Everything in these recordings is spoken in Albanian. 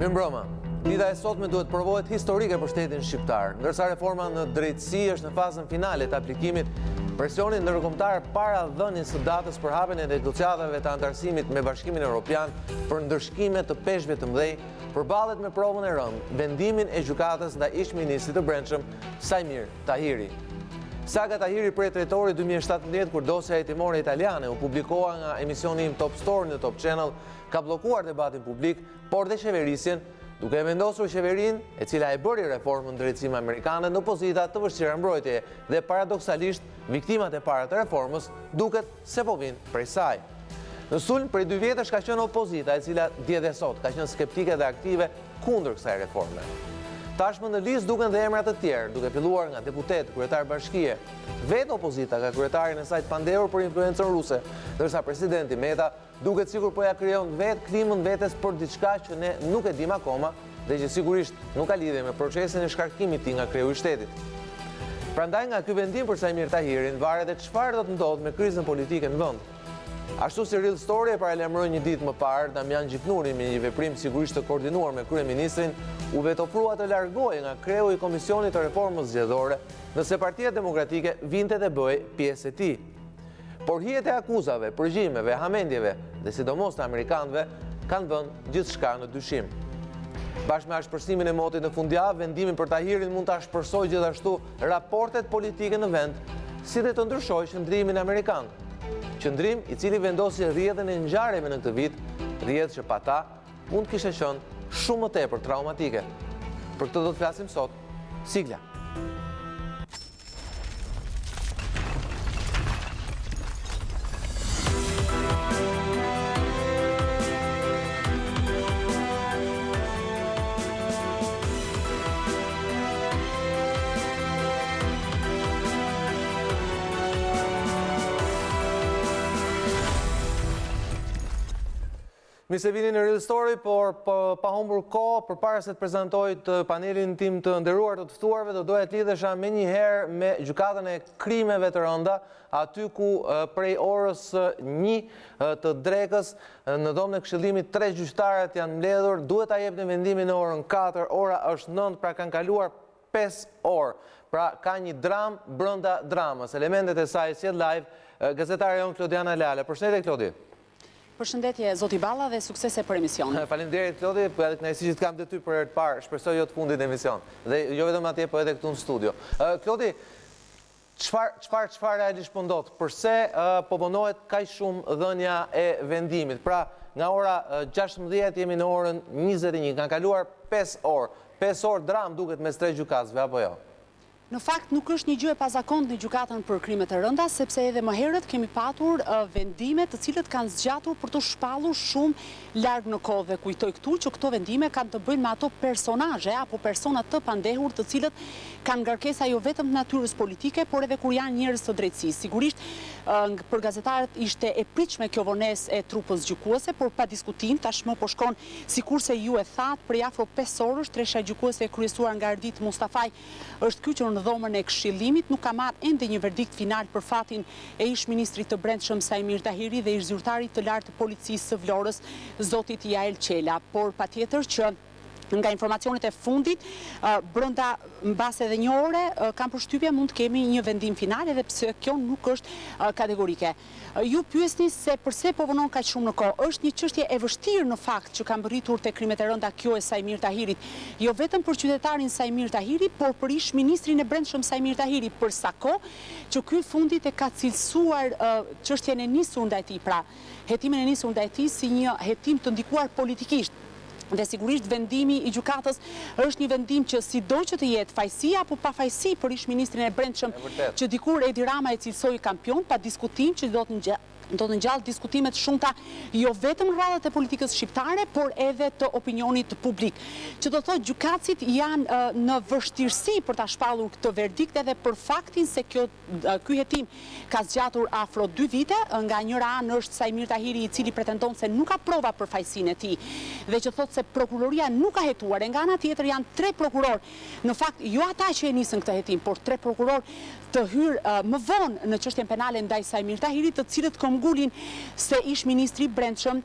Mirëmbrëma. Dita e sotme duhet provohet historike për shtetin shqiptar. Ndërsa reforma në drejtësi është në fazën finale të aplikimit, presioni ndërkombëtar para dhënies së datës për hapjen e negociatave të antarësimit me Bashkimin Evropian për ndërshkime të peshqve të mëdhej përballet me provën e rëndë, vendimin e gjykatës ndaj ish-ministrit të Brendshëm Sajmir Tahiri. Saga Tahiri prej Tretorit 2017, kur dosja hetimore italiane u publikoha nga emisioni Top Story në Top Channel, ka bllokuar debatin publik, por dhe qeverisjen, duke e vendosur qeverinë e cila e bëri reformën drejtësimi amerikane në pozita të vështira mbrojtje dhe paradoksalisht viktimat e para të reformës duket se po vinë prej saj. Në sulm prej 2 vjetësh ka qenë opozita, e cila dje dhe sot ka qenë skeptike dhe aktive kundër kësaj reforme. Tashmë në listë duken dhe emra të tjerë, duke filluar nga deputet, kryetar bashkie. Vetë opozita ka kryetarin e saj të pandehur për influencën ruse, ndërsa presidenti Meta duket sikur po ja krijon vetë klimën vetes për diçka që ne nuk e dim akoma dhe që sigurisht nuk ka lidhje me procesin e shkarkimit të tij nga kreu i shtetit. Prandaj nga ky vendim për Sajmir Tahirin varet e çfarë do të ndodhë me krizën politike në vend. Ashtu si RealStory e paralajmëroi një ditë më parë, Damian Gjiknuri me një veprim sigurisht të koordinuar me kryeministrin, u vetofrua të largohej nga kreu i Komisionit të Reformës Zgjedhore, nëse Partia Demokratike vinte të bëhej pjesë e tij. Por hijet e akuzave, përgjimeve, hamendjeve dhe sidomos të amerikanëve kanë vënë gjithçka në dyshim. Bashkë me ashpërsimin e motit në fundjavë, vendimin për Tahirin mund të ashpërsojë gjithashtu raportet politike në vend, si dhe të ndryshojë qëndrimin amerikan. Qëndrim i cili vendosi rrjedhën e ngjarjeve në këtë vit, rrjedhë që pa ta mund kishte qenë shumë më tepër traumatike. Për këtë do të flasim sot. Sigla. Mirë se vini në RealStory, por pa humbur kohë, përpara se të prezantoj të panelin tim të nderuar të ftuarve, do doja të lidhesha menjëherë me gjykatën e krimeve të rënda, aty ku prej orës 1 të drekës në dhomën e Këshillimit 3 gjyqtarët janë mbledhur, duhet ta jepnin vendimin në orën 4, ora është 9, pra kanë kaluar 5 orë. Pra ka një dramë brenda dramës. Elementet e saj sjell live gazetare jon Klodiana Lale. Përshëndetje Klodi. Përshëndetje Zoti Balla dhe suksese për emision. Faleminderit Klodi, po edhe kënaqësi që të kam ty për herë të parë, shpresoj jo të fundit në emision. Dhe jo vetëm atje, po edhe këtu në studio. Klodi, çfarë realisht po ndodh? Përse po vonohet kaq shumë dhënia e vendimit? Pra, nga ora 16 jemi në orën 21, kanë kaluar 5 orë. 5 orë dram duket mes 3 gjykatësve apo jo? Në fakt nuk është një gjë e pazakontë në gjykatën për krimet e rënda, sepse edhe më herët kemi patur vendime të cilët kanë zgjatur për të shpallur shumë larg në kohë. Dhe kujtoj këtu që këto vendime kanë të bëjnë me ato personazhe apo persona të pandehur të cilët kanë ngarkesa jo vetëm të natyrës politike, por edhe kur janë njerëz të drejtësisë. Sigurisht për gazetarët ishte e pritshme kjo vonesë e trupës gjykuese, por pa diskutim tashmë po shkon sikurse ju e thatë për afro 5 orësh tresha gjykuese e kryesuar nga Ardit Mustafaj është kyçur në dhomën e Këshillimit, nuk ka marrë ende një verdikt final për fatin e ish-ministrit të Brendshëm Sajmir Tahiri dhe ish-zyrtarit të lartë të policisë së Vlorës, zotit Jael Qela, por patjetër që nga informacionet e fundit, brenda mbas edhe një ore, kam përshtypje mund të kemi një vendim final, edhe pse kjo nuk është kategorike. Ju pyesni se përse po vonon kaq shumë në kohë. Është një çështje e vështirë në fakt që ka mbërritur te krimet e rënda kjo e Sajmir Tahirit, jo vetëm për qytetarin Sajmir Tahiri, por për ish-ministrin e Brendshëm Sajmir Tahiri, për sa kohë që ky fundit e ka cilësuar çështjen e nisur ndaj tij, pra hetimin e nisur ndaj tij si një hetim të ndikuar politikisht. Dhe sigurisht vendimi i gjykatës është një vendim që sido që të jetë fajësi apo pa fajësi për ish-ministrin e Brendshëm, që dikur Edi Rama e cilësoi kampion, pa diskutim që do të ngjall diskutimet shumëta jo vetëm në radhët e politikës shqiptare, por edhe të opinionit publik. Që do thotë gjykatësit janë në vështirësi për ta shpallur këtë verdikt edhe për faktin se ky hetim ka zgjatur afro 2 vite, nga njëra anë është Sajmir Tahiri i cili pretendon se nuk ka prova për fajësinë e tij dhe që thotë se prokuroria nuk ka hetuar, e nga ana tjetër janë 3 prokuror. Në fakt jo ata që e nisën këtë hetim, por 3 prokuror të hyrë më vonë në çështjen penale ndaj Sajmir Tahirit, të cilët këmbgulin se ish-ministri i Brendshëm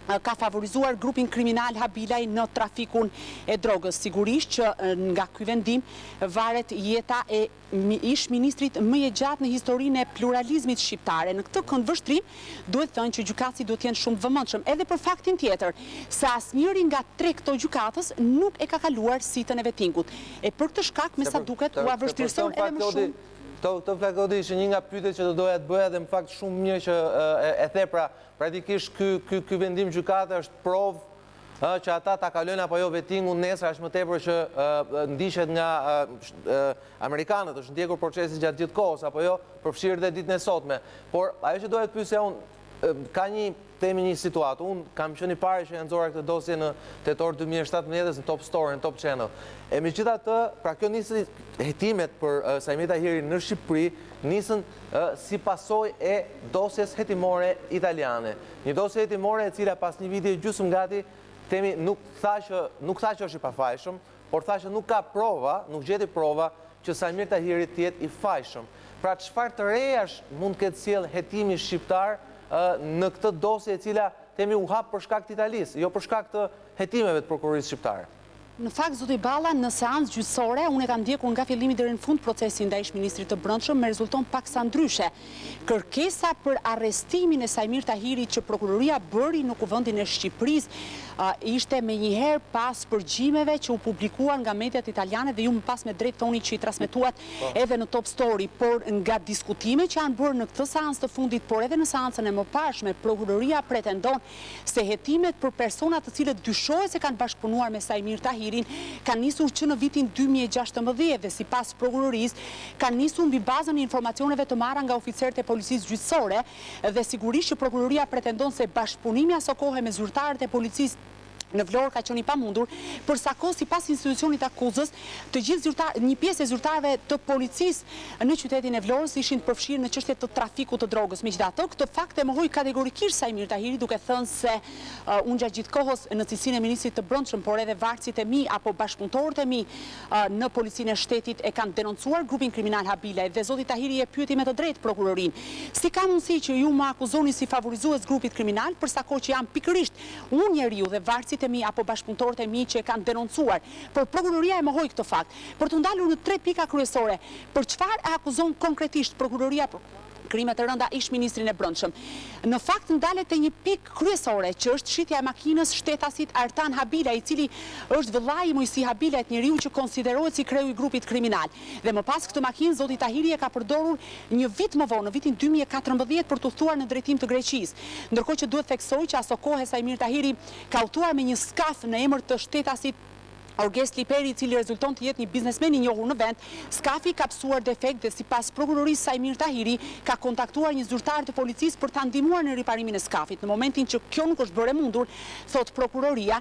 ka favorizuar grupin kriminal Habilaj në trafikun e drogës. Sigurisht që nga ky vendim varet jeta e ish ministrit më e gjatë në historinë e pluralizmit shqiptare. Në këtë këndvështrim duhet thënë që gjykatësi duhet të jenë shumë të vëmendshëm, edhe për faktin tjetër se asnjëri nga 3 këto gjykatës nuk e ka kaluar sitën e vettingut. E për këtë shkak, me sa duket, u vështirëson edhe më shumë. Të flakodi ishte një nga pyetjet që do doja të bëja dhe në fakt shumë mirë që e the, pra praktikisht ky vendim gjykate është provë që ata ta kalojnë apo jo vettingun nesër, është më tepër që ndiqet nga amerikanët, është ndjekur procesi gjatë gjithë kohës apo jo, përfshirë dhe ditën e sotme. Por ajo që doja të pyesja unë, ka një situatë. Unë kam qenë i pari që janë nxorë këtë dosje në tetor 2017 në Top Story, në Top Channel. E megjithatë, pra kjo nisi hetimet për Sajmir Tahirin në Shqipëri nisën si pasojë e dosjes hetimore italiane. Një dosje hetimore e cila pas një viti gjysmë gati themi nuk tha që është i pafajshëm, por tha që nuk ka prova, nuk gjeti prova që Sajmir Tahiri të jetë i fajshëm. Pra çfarë të rejash mund të ketë sjell hetimi shqiptar në këtë dosje e cila themi u hap për shkak të Italisë, jo për shkak të hetimeve të prokurorisë shqiptare? Në fakt, zoti Balla, në seancë gjyqësore, unë e kam ndjekur nga fillimi deri në fund procesin ndaj ish-ministrit të Brendshëm, me rezulton paksa ndryshe. Kërkesa për arrestimin e Sajmir Tahirit që prokuroria bëri në kuvendin e Shqipërisë ishte menjëherë pas përgjimeve që u publikuan nga mediat italiane dhe ju më pas me drejt thoni që i transmetuat edhe në Top Story, por nga diskutime që janë bërë në këtë seancë të fundit, por edhe në seancën e mëparshme, prokuroria pretendon se hetimet për persona të cilët dyshohet se kanë bashkëpunuar me Sajmir Tahirin kanë nisur që në vitin 2016 dhe sipas prokurorisë kanë nisur mbi bazën e informacioneve të marra nga oficerët e policisë gjyqësore dhe sigurisht që prokuroria pretendon se bashkëpunimi aso kohe me zyrtarët e policisë në Vlorë ka qenë i pamundur, për sa kohë sipas institucionit akuzës, të gjithë një pjesë e zyrtarëve të policisë në qytetin e Vlorës ishin përfshirë në çështje të trafikut të drogës. Megjithatë, këtë fakt e mohoi kategorikisht Sajmir Tahiri, duke thënë se unë gjatë gjithë kohës në cilësinë e ministrit të Brendshëm, por edhe varësit e mi apo bashkëpunëtorët e mi në policinë e shtetit e kanë denoncuar grupin kriminal Habilaj dhe zoti Tahiri e pyeti me të drejtë prokurorinë. Si ka mundësi që ju më akuzoni si favorizues grupit kriminal, për sa kohë që jam pikërisht unë njeriu dhe varësit e mi apo bashkëpunëtorët e mi që e kanë denoncuar, por prokuroria e mohoi këtë fakt. Për të ndalur në 3 pika kryesore, për çfarë e akuzon konkretisht prokuroria për krimet e rënda ish-ministrin e Brendshëm? Në fakt ndalet te një pikë kryesore, që është shitja e makinës shtetasit Artan Habilaj, i cili është vëllai i Mojsi Habilajt, njeriu që konsiderohet si kreu i grupit kriminal. Dhe më pas këtë makinë zoti Tahiri e ka përdorur një vit më vonë, në vitin 2014 për të udhëtuar në drejtim të Greqisë. Ndërkohë që duhet theksoj që aso kohë Sajmir Tahiri ka udhëtuar me një skaf në emër të shtetasit Orges Liperi, i cili rezulton të jetë një biznesmen i njohur në vend. Skafi ka psuar defekt dhe sipas prokurorisë Sajmir Tahiri ka kontaktuar një zyrtar të policisë për ta ndihmuar në riparimin e skafit. Në momentin që kjo nuk është bërë e mundur, thot prokuroria,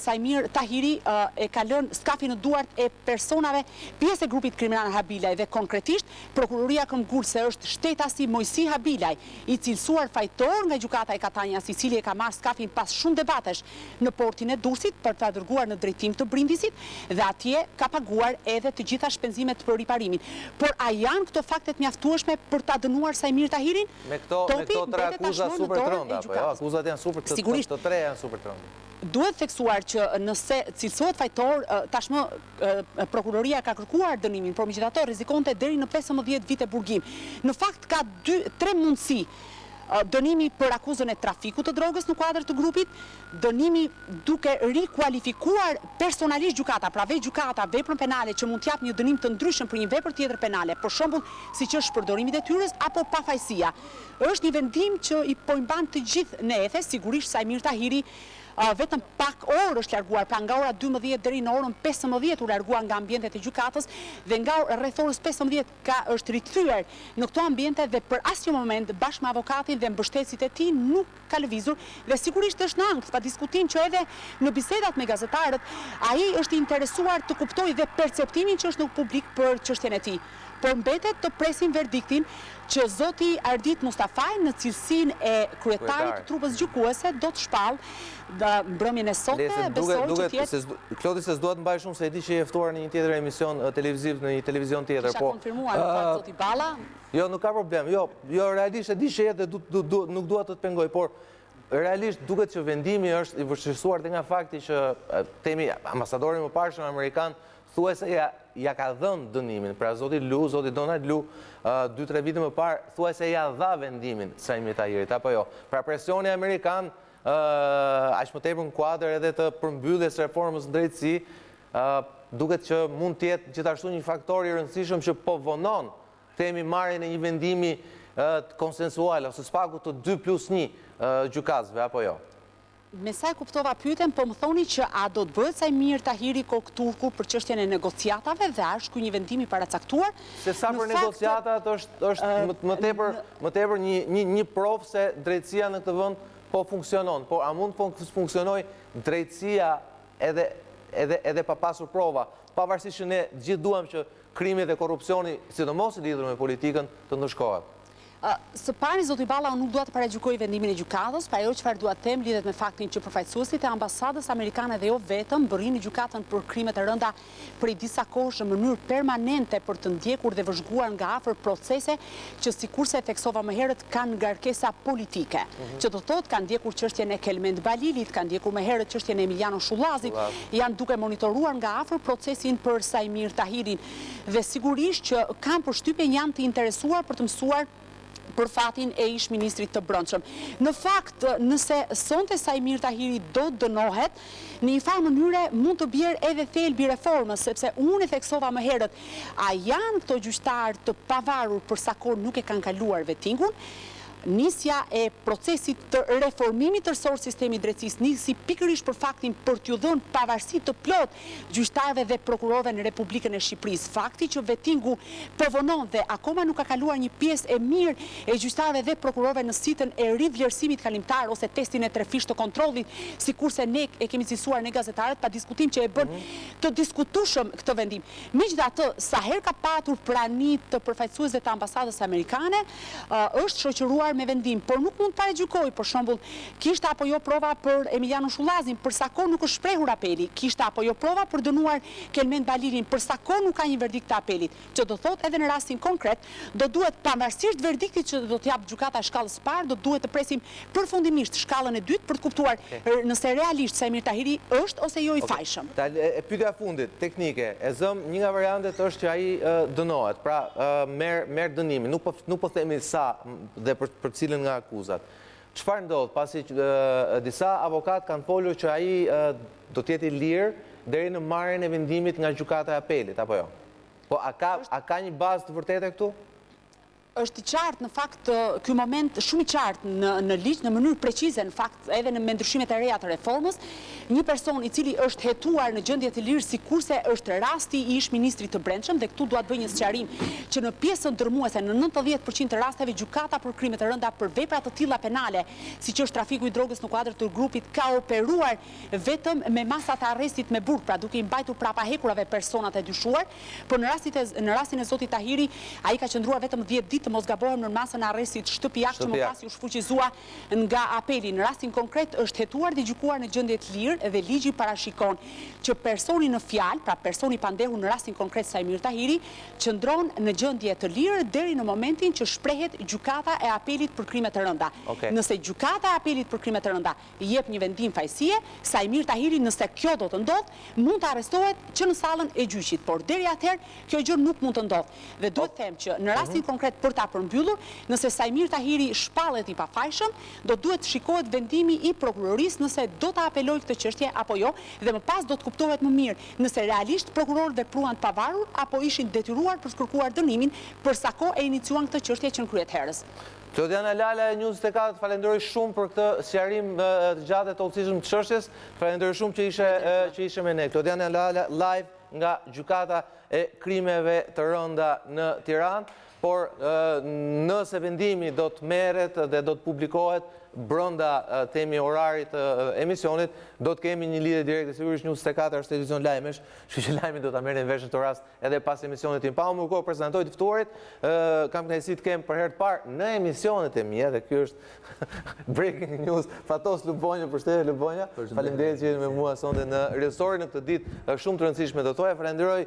Sajmir Tahiri e ka lënë skafin në duart e personave pjesë e grupit kriminal Habilaj dhe konkretisht prokuroria këmbgur se është shtetasi Mojsi Habilaj, i cilësuar fajtor nga gjykata e Katanjas, i cili e ka marrë skafin pas shumë debatesh në portin e Durrësit për ta dërguar në drejtim të Brindisit dhe atje ka paguar edhe të gjitha shpenzimet për riparimin. Por a janë këto faktet mjaftueshme për ta dënuar Sajmir Tahirin? Me këto 3 akuza super të rënda, apo jo? Akuzat janë super të 3 janë super të rënda. Duhet theksuar që nëse cilësohet fajtor, tashmë prokuroria ka kërkuar dënimin, por megjithatë rrezikonte deri në 15 vite burgim. Në fakt ka 3 mundësi. Dënimi për akuzën e trafikut të drogës në kuadër të grupit, dënimi duke rikualifikuar personalisht gjykata, pra veç gjykata, veprën penale që mund t'jap një dënim të ndryshëm për një vepër tjetër penale, për shembull siç është shpërdorimi i detyrës apo pafajësia. Është një vendim që i mban të gjithë në ethe, sigurisht Sajmir Tahiri vetëm pak orë është larguar, pra nga ora 12 deri në orën 15 u largua nga ambientet e gjykatës dhe nga rreth orës 15 është rikthyer në këto ambiente dhe për asnjë moment bashkë me avokatin dhe mbështetësit e tij nuk ka lëvizur dhe sigurisht është në ankth, pa diskutim që edhe në bisedat me gazetarët ai është interesuar të kuptojë dhe perceptimin që është në publik për çështjen e tij. Por mbetet të presim verdiktin që zoti Ardit Mustafaj në cilësinë e kryetarit të trupës gjykuese do të shpallë mbrëmjen e sotme, besoj që tjetë... Klodi se s'duhet mbaj shumë se e di që je ftuar në një tjetër emision televiziv në një televizion tjetër. Kisha konfirmuar në fakt zoti Balla? Jo, nuk ka problem. Jo, realisht e di që jetë dhe nuk duhet të të pengoj, por realisht duket që vendimi është i vështirësuar dhe nga fakti që temi ambasadori më parshëm amerikan thuajse ja ka dhënë dënimin, pra zoti Donald Lu, 2-3 vite më parë, thuajse ja dha vendimin Saimir Tahirit, apo jo. Pra presioni amerikan, aq më tepër në kuadër edhe të përmbylljes reformës në drejtësi, duket që mund të jetë gjithashtu një faktor i rëndësishëm që po vonon temi marrjen e një vendimi konsensual ose spaku të 2+1 gjykatësve, apo jo. Me sa e kuptova pyetjen, po më thoni që a do të bëhet Saimir Tahiri kokë turku për çështjen e negociatave dhe a është ky një vendim i paracaktuar? Se sa për negociatat është më tepër një provë se drejtësia në këtë vend po funksionon, por a mund të funksionojë drejtësia edhe pa pasur prova, pavarësisht që ne gjithë duam që krimi dhe korrupsioni, sidomos i lidhur me politikën, të ndëshkohet. Së pari, zoti Balla, unë nuk dua të paragjykoj vendimin e gjykatës, pa ajo çfarë dua të them lidhet me faktin që përfaqësuesit e ambasadës amerikane dhe jo vetëm bërin në gjykatën për krimet e rënda prej disa kohësh në mënyrë permanente për të ndjekur dhe vëzhguar nga afër procese që sikurse e theksova më herët kanë ngarkesa politike. Që do thotë kanë ndjekur çështjen e Kelmend Balilit, kanë ndjekur më herët çështjen e Emiliano Shullazit, janë duke monitoruar nga afër procesin për Saimir Tahirin dhe sigurisht që kanë përshtypjen janë të interesuar për të mësuar për fatin e ish ministrit të brendshëm. Në fakt, nëse sonte Saimir Tahiri do të dënohet, në një farë mënyre mund të bjerë edhe thelbi reformës, sepse unë e theksova më herët, a janë këto gjyqtarë të pavarur për sa kohë nuk e kanë kaluar vettingun? Nisja e procesit të reformimit tërësor sistemi drejtësisë nisi pikërisht për faktin për t'ju dhënë pavarësi të plot gjyqtarëve dhe prokurorëve në Republikën e Shqipërisë. Fakti që vettingu po vonon dhe akoma nuk ka kaluar një pjesë e mirë e gjyqtarëve dhe prokurorëve në sitën e rivlerësimit kalimtar ose testin e trefisht të kontrollit, sikurse ne e kemi cilësuar ne gazetarët pa diskutim që e bën të diskutueshëm këtë vendim. Megjithatë, sa herë ka patur prani të përfaqësuesve të ambasadës amerikane, është shoqëruar me vendim, por nuk mund të paragjykoj, për shembull, kishte apo jo prova për Emiliano Shullazin, për sa kohë nuk është shprehur apeli, kishte apo jo prova për dënuar Kelmend Balilin, për sa kohë nuk ka një verdikt të apelit, që do thotë edhe në rastin konkret, do duhet pavarësisht verdiktit që do t'jap gjykata e shkallës së parë, do duhet të presim përfundimisht shkallën e dytë për të kuptuar nëse realisht Saimir Tahiri është ose jo i fajshëm. Pyetja fundit, teknike, e zëm, një nga variantet është që ai dënohet, pra merr dënimin, nuk po themi sa dhe për cilën nga akuzat. Çfarë ndodh pasi disa avokat kanë folur që ai do të jetë i lirë deri në marrjen e vendimit nga gjykata e apelit, apo jo? Po a ka një bazë të vërtetë këtu? Është i qartë, në fakt, ky moment shumë i qartë në ligj, në mënyrë precize, në fakt, edhe me ndryshimet e reja të reformës, një person i cili është hetuar në gjendje të lirë sikurse është rasti i ish ministrit të brendshëm, dhe këtu dua të bëj një sqarim që në pjesën dërmuese në 90% të rasteve gjykata për krime të rënda për vepra të tilla penale, siç është trafiku i drogës në kuadër të grupit, ka operuar vetëm me masat e arrestit me burg, pra duke i mbajtur prapa hekurave personat e dyshuar, por në rastin e zotit Tahiri, ai ka qëndruar vetëm 10 ditë të mos gabohem në masën e arrestit shtëpiak që më pas u shfuqizua nga apeli. Në rastin konkret është hetuar dhe gjykuar në gjendje të lirë dhe ligji parashikon që personi në fjalë, pra personi pandehur në rastin konkret Saimir Tahiri, qëndron në gjendje të lirë deri në momentin që shprehet gjykata e apelit për krime të rënda. Nëse gjykata e apelit për krime të rënda jep një vendim fajësie, Saimir Tahiri, nëse kjo do të ndodh, mund të arrestohet që në sallën e gjyqit, por deri atëherë kjo gjë nuk mund të ndodh. Dhe duhet të them që në rastin konkret për ta përmbyllur, nëse Saimir Tahiri shpallet i pafajshëm, do duhet shikohet vendimi i prokurorisë nëse do të apelojë këtë çështje apo jo, dhe më pas do të kuptohet më mirë nëse realisht prokurorët vepruan të pavarur apo ishin detyruar për të kërkuar dënimin për sa kohë e iniciuan këtë çështje që kryet herës. Klodiana Lala e News 24, falenderoj shumë për këtë sqarim të gjatë të hollësishëm të çështjes. Falenderoj shumë që ishe me ne. Klodiana Lala live nga gjykata e krimeve të rënda në Tiranë. Por nëse vendimi do të merret dhe do të publikohet brenda temi orarit të emisionit, do të kemi një lidhje direkte. Sigurisht News 24 është televizion lajmesh, kështu që lajmin do ta merrni në vesh në këtë rast edhe pas emisionit tim. Pa më kohë prezantoj të ftuarit, kam kënaqësi të kem për herë të parë në emisionet e mia dhe ky është breaking news. Fatos Lubonja, përshëndetje Lubonja. Faleminderit që jeni me mua sonte në RealStory në këtë ditë shumë të rëndësishme të toja. Falenderoj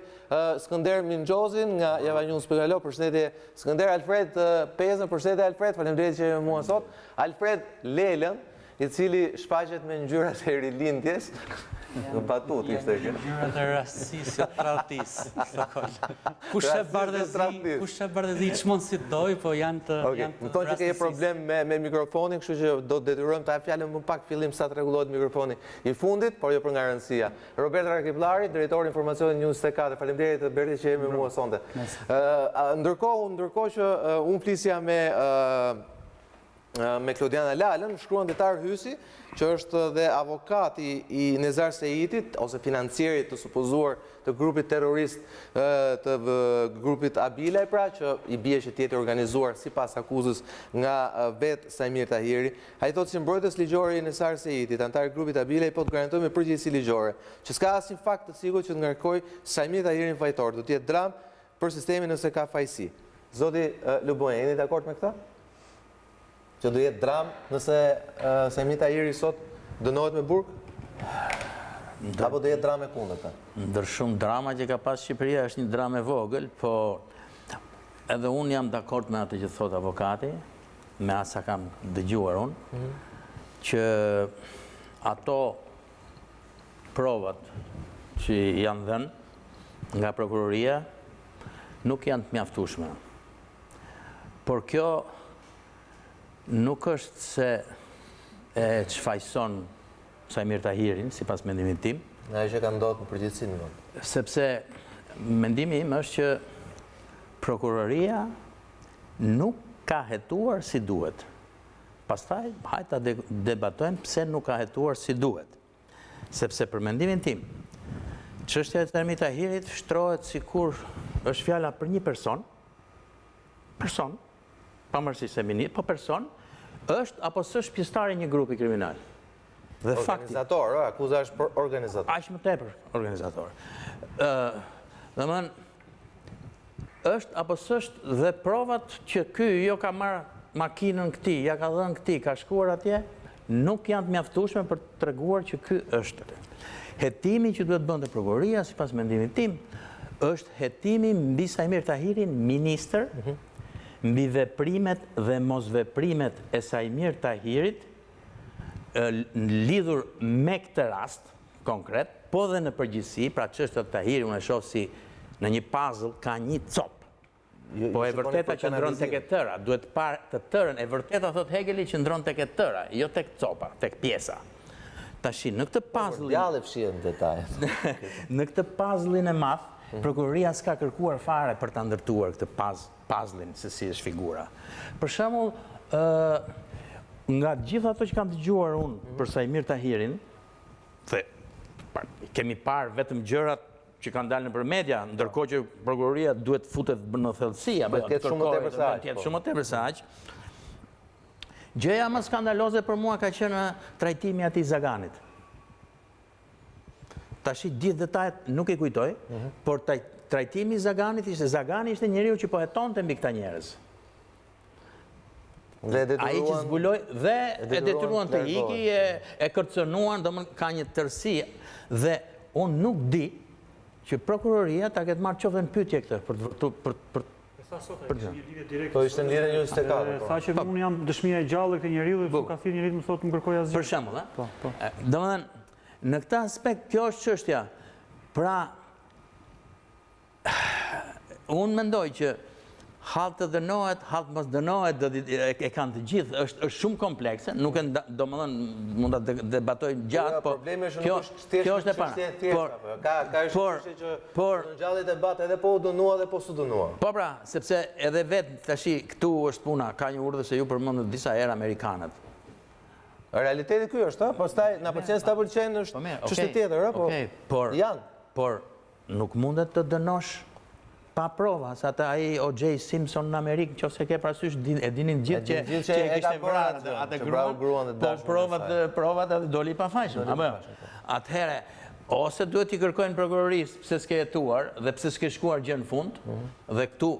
Skënder Minxhozin nga Java News Pjesa. Përshëndetje Skënder. Alfred Pjesa, përshëndetje Alfred. Faleminderit që jeni me mua sot. Alfred Lelën, i cili shfaqet me ngjyrat e rilindjes. Në batut ishte kjo. Ngjyrat e rastësisë, tradhtisë. Kush e bardhëzi çmon si doj, po janë të Më thonë që ke problem me mikrofonin, kështu që do të detyrojmë ta fjalën më pak fillim sa të rregullohet mikrofoni i fundit, por jo për nga rëndësia. Robert Rakiplari, drejtori informacioni News 24. Faleminderit Berti që jemi me mua sonte. Ndërkohë që unë flisja me Klodiana Lalën, shkruan ditar Hysi, që është dhe avokati i Nezar Seitit, ose financierit të supozuar të grupit terrorist të grupit Abilaj, pra, që i bie që tjetë organizuar sipas akuzës nga vetë Sajmir Tahiri. Ai thotë që mbrojtës ligjore i Nezar Seitit, antar i grupit Abilaj, po të garantojë me përgjegjësi ligjore, që s'ka asnjë fakt të sigurt që të ngarkojë Sajmir Tahirin fajtor, do të jetë dram për sistemin nëse ka fajsi. Zoti Luboja, jeni dakord me këtë? Që do jetë dram nëse Sajmir Tahiri sot dënohet me burg? Apo do jetë dram e kundërta? Ndër shumë drama që ka pas Shqipëria është një dram e vogël, po edhe unë jam dakord me atë që thot avokati, me asa kam dëgjuar unë, që ato provat që janë dhënë nga prokuroria nuk janë të mjaftueshme. Por kjo nuk është se e çfajson Sajmir Tahirin, sipas mendimit tim. Nga që ka ndodhur në përgjithësi në vend. Sepse mendimi im është që prokuroria nuk ka hetuar si duhet. Pastaj hajde ta debatojmë pse nuk ka hetuar si duhet. Sepse për mendimin tim, çështja e Sajmir Tahirit shtrohet sikur është fjala për një person, pavarësisht se minit, po person, është apo s'është pjesëtar i një grupi kriminal. Dhe fakti. Organizator, akuza është për organizator. Aq më tepër organizator. Domethënë, është apo s'është dhe provat që ky jo ka marrë makinën këtij, ja ka dhënë këtij, ka shkuar atje, nuk janë të mjaftueshme për të treguar që ky është. Hetimi që duhet bënte prokuroria, sipas mendimit tim, është hetimi mbi Sajmir Tahirin, ministër, mbi veprimet dhe mosveprimet e Sajmir Tahirit lidhur me këtë rast konkret, po dhe në përgjithësi, pra çështja e Tahirit unë e shoh si në një puzzle ka një copë. Po e vërteta qëndron tek e tëra, duhet parë të tërën, e vërteta thot Hegeli qëndron tek e tëra, jo tek copa, tek pjesa. Tashi në këtë puzzle, djalli fshihet në detajet. në këtë puzzle-in e madh, prokuroria s'ka kërkuar fare për ta ndërtuar këtë puzzle-in se si është figura. Për shembull, nga gjithë ato që kam dëgjuar unë për Sajmir Tahirin, dhe kemi parë vetëm gjërat që kanë dalë nëpër media, ndërkohë që prokuroria duhet futet në thellësi, apo të ketë shumë më tepër se aq. Shumë më tepër se aq. Gjëja më skandaloze për mua ka qenë trajtimi i atij Zaganit. Tashi gjithë detajet nuk i kujtoj, por trajtimi i Zaganit Zagani ishte njeriu që po hetonte mbi këta njerëz. Ai që zbuloi dhe e detyruan të iki, e kërcënuan, domethënë ka një tërësi dhe unë nuk di që prokuroria ta ketë marrë qoftë në pyetje këtë për Po ishte në lidhje një 24. Tha që unë jam dëshmia e gjallë e këtij njeriu dhe ka thirrë njeriu më thotë më kërkoj asgjë. Për shembull, domethënë në këtë aspekt kjo është çështja. Pra unë mendoj që halt të dënohet, halt mos dënohet, e kanë të gjithë, është shumë komplekse, nuk e domethënë mund ta debatojmë gjatë, po kjo është e para. Ka çështje që në gjallë debat edhe po u dënua dhe po s'u dënua. Po pra, sepse edhe vetë tashi këtu është puna, ka një urdhër se ju përmendët disa herë amerikanët. Realiteti ky është, pastaj na pëlqen s'ta pëlqen është çështje tjetër, po. Janë. Por nuk mundet të dënosh pa prova, sa të ai O.J. Simpson në Amerikë, nëse ke parasysh, e dinin gjithë që e kishte vrarë atë gruan, po provat doli pa fajshëm. Atëherë, ose duhet t'i kërkojnë prokurorisë pse s'ke jetuar dhe pse s'ke shkuar gjë në fund, dhe këtu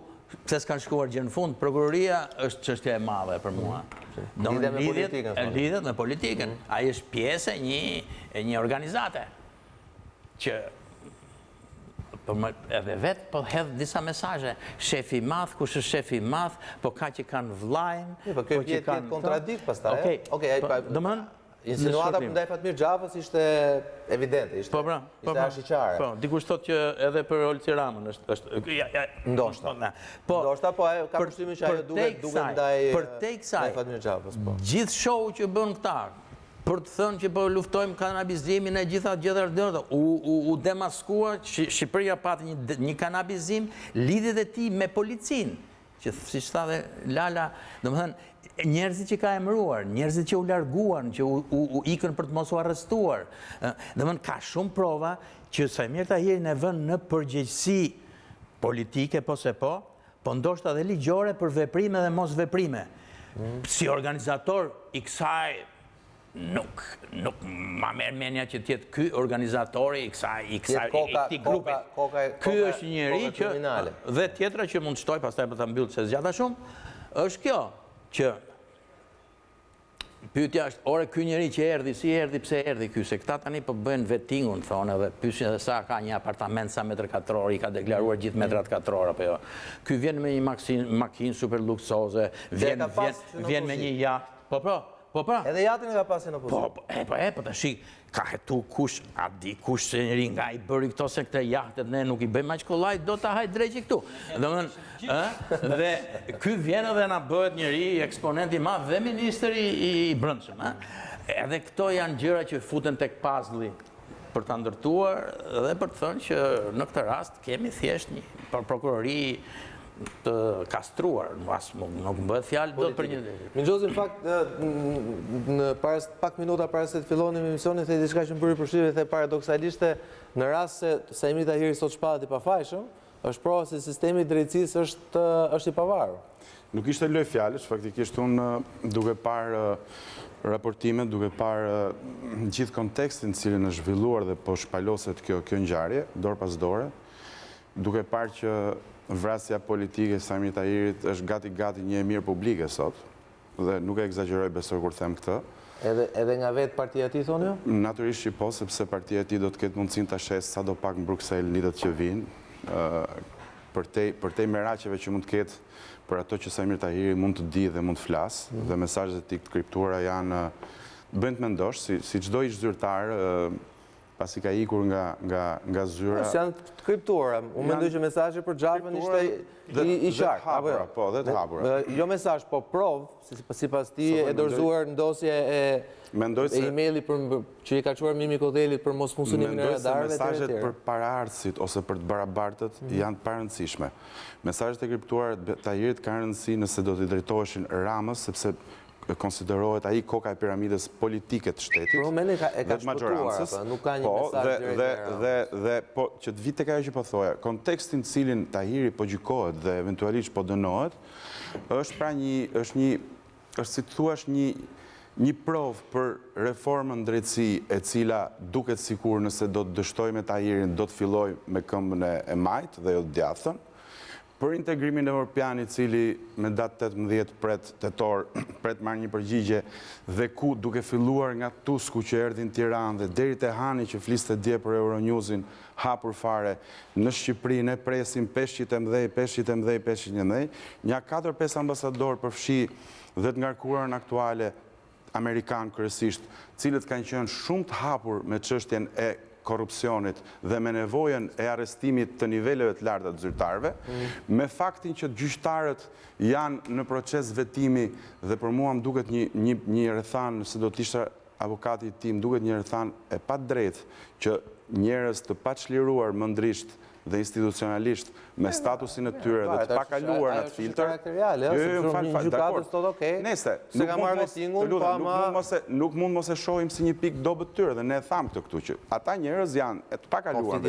pse s'kan shkuar gjë në fund, prokuroria është çështje e madhe për mua. Lidhet me politikën. Ai është pjesë e një organizate që edhe vetë po hedh disa mesazhe. Shefi i madh, kush është shefi i madh, po ka që kanë vllajin, po që kanë kontradikt pastaj. Domethënë, Insinuata ndaj Fatmir Xhafës ishte evidente, ishte arshiqare. Po, dikush thotë që edhe për Olci Ramën është Ndoshta. Ndoshta, po ka përshtymin që ajo duket ndaj Fatmir Xhafës, po. Gjithë show që bën këta, për të thënë që po luftojmë kanabizimin e gjitha gjëra u demaskua, Shqipëria pati një kanabizim, lidhjet e tij me policinë, që si thade Lala, domethënë njerëzit që ka emëruar, njerëzit që u larguan, që u ikën për të mos u arrestuar. Domethënë ka shumë prova që Samir Tahirin e vën në përgjegjësi politike po ndoshta edhe ligjore për veprime dhe mos veprime. Si organizator i kësaj nuk ma merr mendja që tjetë ky organizatori i këtij grupi. Ky është njëri që dhe tjetra që mund të shtoj, pastaj për ta mbyllë se zgjata shumë, është kjo që pyetja është, ore ky njeri që erdhi, si erdhi, pse erdhi ky, se këta tani po bëjnë vettingun, thonë, edhe pyesin edhe sa ka një apartament, sa metër katror, i ka deklaruar gjithë metrat katror apo jo. Ky vjen me një makinë super luksoze, vjen me një jaht. Po. Edhe jatin e ka pasi në opozicion. Po tash ka hetu kush, a di kush se njëri nga i bëri këto se këte jahtet ne nuk i bëjmë aq kollaj, do ta hajt dreqi këtu. Dhe ky vjen edhe na bëhet njëri eksponent i madh dhe ministri i brendshëm, Edhe këto janë gjëra që futen tek puzzle për ta ndërtuar dhe për të thënë që në këtë rast kemi thjesht një prokurori të kastruar, nuk bëhet fjalë do për një... Minxhozi, në fakt, pak minuta para se të fillonim emisionin, the diçka që më bëri përshtypje, the paradoksalisht në rast se Samir Tahiri sot shpahet i pafajshëm, është prova se sistemi i drejtësisë është i pavarur. Nuk ishte loj fjalësh, faktikisht unë duke parë raportimet, duke parë gjithë kontekstin cilin është zhvilluar dhe po shpaloset kjo ngjarje, dorë pas dore, duke parë që vrasja politike e Samir Tahirit është gati një e mirë publike sot, dhe nuk e egzagjeroj besoj kur them këtë. Edhe nga vetë partia e tij thonë jo? Natyrisht që po, sepse partia e tij do të ketë mundësinë ta shes sadopak në Bruksel ditët që vijnë, për te merakjeve që mund të ketë për ato që Samir Tahiri mund të di dhe mund të flasë, dhe mesazhet e tij të kriptuara janë bëjnë të mendosh, si çdo ish zyrtar, pasi ka ikur nga zyra. Janë të kriptuara. Unë mendoj që mesazhi për Xhafën ishte i qartë. Po, dhe të hapura. Jo mesazh, po provë, sipas tij e dorëzuar ndosje e emailit që i ka çuar Mimi Kodhelit për mos funksionimin e radarëve. Mendoj se mesazhet për paraardhësit ose për të barabartët janë të parëndësishme. Mesazhet e kriptuara të Tahirit kanë rëndësi nëse do t'i drejtoheshin Ramës, sepse konsiderohet ai koka e piramidës politike të shtetit. Por mendoj e ka shpëtuar, nuk ka një mesazh direkt. Dhe po që të vite ka që po thoja, kontekstin cilin Tahiri po gjykohet dhe eventualisht po dënohet, është pra është si të thuash një provë për reformën drejtësi e cila duket sikur nëse do të dështoj me Tahirin, do të filloj me këmbën e majtë dhe jo të djathën, për integrimin evropian i cili me datë 18 tetor pret marrë një përgjigje dhe ku duke filluar nga Tusku që erdhi në Tiranë dhe deri te Hani që fliste dje për Euronewsin hapur fare në Shqipëri, ne presim peshqit e mdhej, një 4-5 ambasador përfshi dhe të ngarkuarën aktuale Amerikan kërësisht, cilët kanë qenë shumë të hapur me çështjen e korrupsionit dhe me nevojën e arrestimit të niveleve të larta të zyrtarëve, me faktin që gjyqtarët janë në proces vetimi dhe për mua më duket një rrethan, nëse do të ishte avokati i tim, duket një rrethan e padrejtë që njerëz të paçliruar mendrisht dhe institucionalisht me statusin e tyre dhe të pakaluar në atë filtr. Nuk mund mos e shohim si një pikë dobët tyre dhe ne e tham këtë këtu që ata njerëz janë të pakaluar.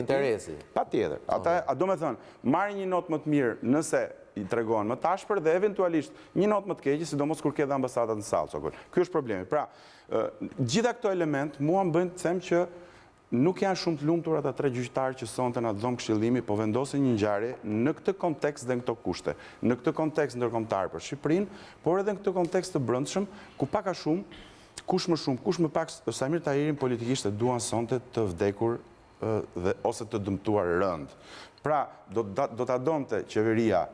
Patjetër. Ata, do me thënë, marrin një notë më të mirë nëse i tregohen më tashpër dhe eventualisht një notë më të keqe, sidomos kur ke dhe ambasadat në sallë. Ky është problemi. Pra, gjitha këto element mua më bëjnë të them që nuk janë shumë të lumtur ata 3 gjyqtarë që sonte në dhomë këshillimi, po vendosin një ngjarje në këtë kontekst dhe në këto kushte. Në këtë kontekst ndërkombëtar për Shqipërinë, por edhe në këtë kontekst të brendshëm, ku pak a shumë, kush më pak, Samir Tahirin politikisht e duan sonte të vdekur ose të dëmtuar rënd. Pra, do ta donte qeveria,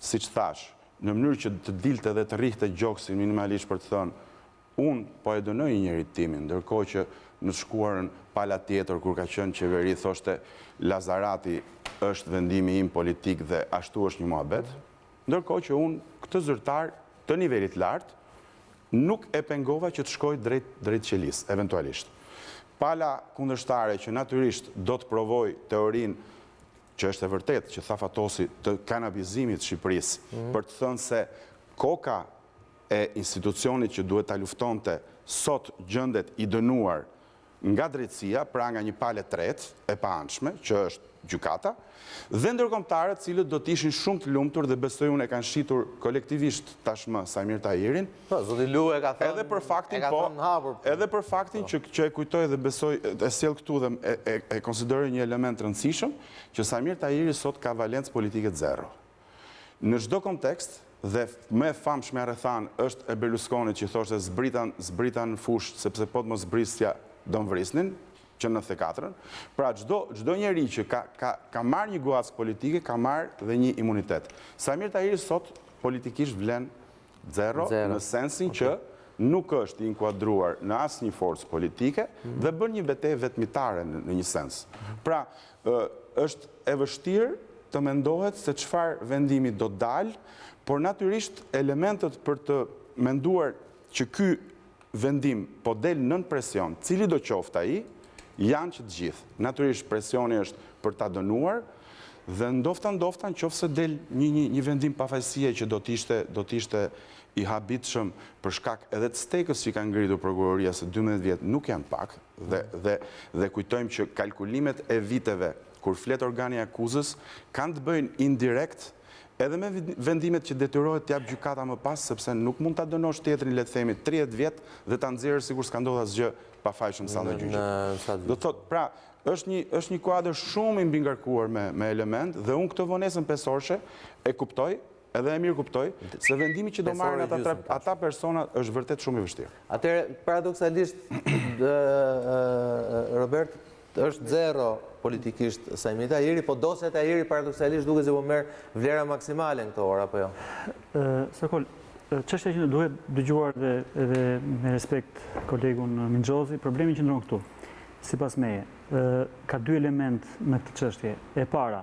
siç thash, në mënyrë që të dilte dhe të rrihte gjoksin minimalisht për të thënë unë po e dënoj njërit timin, ndërkohë që në shkuarën pala tjetër, kur ka qenë qeveri, thoshte Lazarati është vendimi im politik dhe ashtu është një muhabet, ndërkohë që unë këtë zyrtar të nivelit lartë nuk e pengova që të shkoj drejt qelis, eventualisht. Pala kundërshtare që natyrisht do të provoj teorinë që është e vërtet, që tha Fatosi, të kanabizimit Shqipërisë, për të thënë se koka e institucionit që duhet ta luftonte sot gjendet i dënuar nga drejtësia, pra nga një palë tretë e paanshme, që është gjykata, dhe ndërkombëtarët cilët do të ishin shumë të lumtur dhe besoj unë e kanë shitur kolektivisht tashmë Samir Tahirin. Po, zoti Lu e ka thënë. Edhe për faktin edhe për faktin që e kujtoj dhe besoj e sjell këtu dhe e konsideroj një element rëndësishëm, që Samir Tahiri sot ka valencë politike zero. Në çdo kontekst, dhe më e famshme rrethan është e Berlusconit që thoshte zbritan në fushë sepse po të mos zbrisja do vrisnin, që në 94-ën. Pra, çdo njeri që ka marrë një guack politike, ka marrë dhe një imunitet. Samir Tahiri sot politikisht vlen zero, në sensin që nuk është inkuadruar në asnjë forcë politike dhe bën një betejë vetmitare në një sens. Pra, është e vështirë të mendohet se çfarë vendimi do dalë, por natyrisht elementet për të menduar që ky vendim po del nën presion, cili do qoftë ai, janë që të gjithë. Natyrisht presioni është për ta dënuar dhe ndofta nëse del një vendim pafajësie që do të ishte i habitshëm për shkak edhe të stekës që ka ngritur prokuroria se 12 vjet nuk janë pak dhe kujtojmë që kalkulimet e viteve kur flet organi i akuzës kanë të bëjnë indirekt edhe me vendimet që detyrohet t'jap gjykata më pas, sepse nuk mund ta dënosh tjetrin, le të themi, 30 vjet dhe ta nxjerrësh sikur s'ka ndodhur asgjë pafajshëm sa në gjyqi. Do të thotë, pra, është një kuadër shumë i mbingarkuar me element dhe unë këtë vonesën pesorshe e kuptoj, edhe e mirë kuptoj, se vendimi që do marrin ata persona është vërtet shumë i vështirë. Atëherë, paradoksalisht, Robert, është zero politikisht Samir Tahiri, po dosja Tahiri paradoksalisht duket se po merr vlera maksimale në këto orë, apo jo? Sokol, çështja që duhet dëgjuar edhe me respekt kolegun Mingjozi, problemi që ndron këtu, sipas meje, ka dy element me këtë çështje. E para,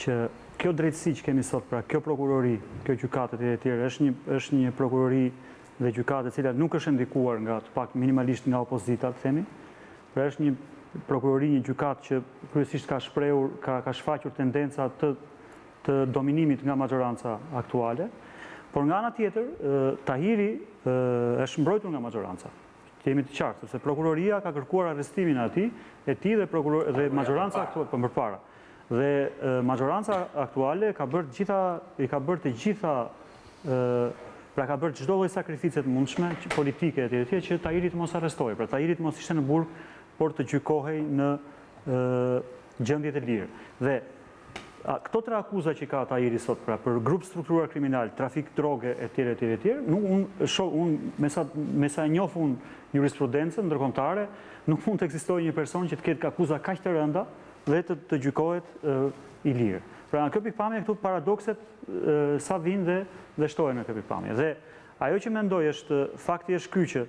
që kjo drejtësi që kemi sot, pra kjo prokurori, kjo gjykatë e tjerë, është një prokurori dhe gjykatë e cila nuk është ndikuar nga të pak minimalisht nga opozita, të themi, pra është një prokurori, një gjykatë që kryesisht ka shprehur, ka shfaqur tendenca të dominimit nga maxhoranca aktuale, por nga ana tjetër, Tahiri është mbrojtur nga maxhoranca. Jemi të qartë, sepse prokuroria ka kërkuar arrestimin e tij dhe maxhoranca aktuale përpara. Dhe maxhoranca aktuale ka bërë të gjitha pra ka bërë çdo lloj sakrifice të mundshme politike etj që Tahiri të mos arrestohej, pra Tahiri të mos ishte në burg, por të gjykohej në gjendje të lirë. Dhe këto tre akuza që ka Tahiri sot, pra për grup strukturar kriminal, trafik droge etj, me sa njoh unë jurisprudencën ndërkombëtare, nuk mund të ekzistojë një person që të ketë akuza kaq të rënda dhe të gjykohet i lirë. Pra në kjo pikpamje këtu paradokset sa vinë dhe shtohen në kjo pikpamje. Dhe ajo që mendoj është fakti është ky që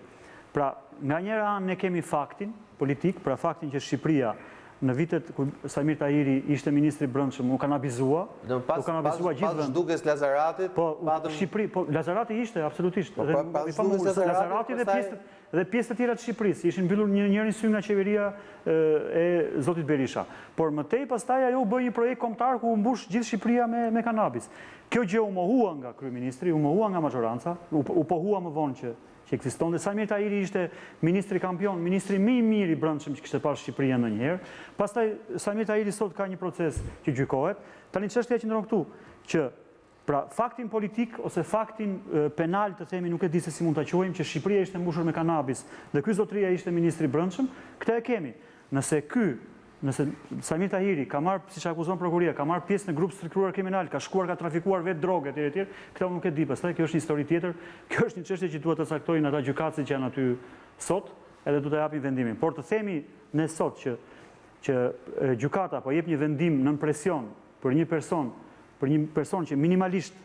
pra nga njëra anë ne kemi faktin politik, pra faktin që Shqipëria në vitet kur Samir Tahiri ishte ministri i brendshëm u kanabizua, pas zhdukjes Lazaratit, Shqipëri, po Lazarati ishte absolutisht, Lazarati dhe pjesë të tjera të Shqipërisë ishin mbyllur njërin sy nga qeveria e zotit Berisha. Por mëtej pastaj ajo u bë një projekt kombëtar ku u mbush gjithë Shqipëria me kanabis. Kjo gjë u mohua nga kryeministri, u mohua nga maxhoranca, u pohua më vonë që ekzistonte. Samir Tahiri ishte ministri kampion, ministri më i mirë i brendshëm që kishte pasur Shqipëria ndonjëherë. Pastaj Samir Tahiri sot ka një proces që gjykohet. Tani çështja që ndron këtu, që pra faktin politik ose faktin penal të themi, nuk e di se si mund ta quajmë, që Shqipëria ishte mbushur me kanabis dhe ky zotëria ishte ministri i brendshëm, këtë e kemi. Nëse Samir Tahiri ka marrë, siç akuzon prokuroria, ka marrë pjesë në grup strukturar kriminal, ka shkuar, ka trafikuar vetë drogë etj, këtë nuk e di. Pastaj kjo është një histori tjetër. Kjo është një çështje që duhet të caktojnë ata gjykatësit që janë aty sot, edhe duhet të japin vendimin. Por të themi ne sot që gjykata po jep një vendim nën presion për një person që minimalisht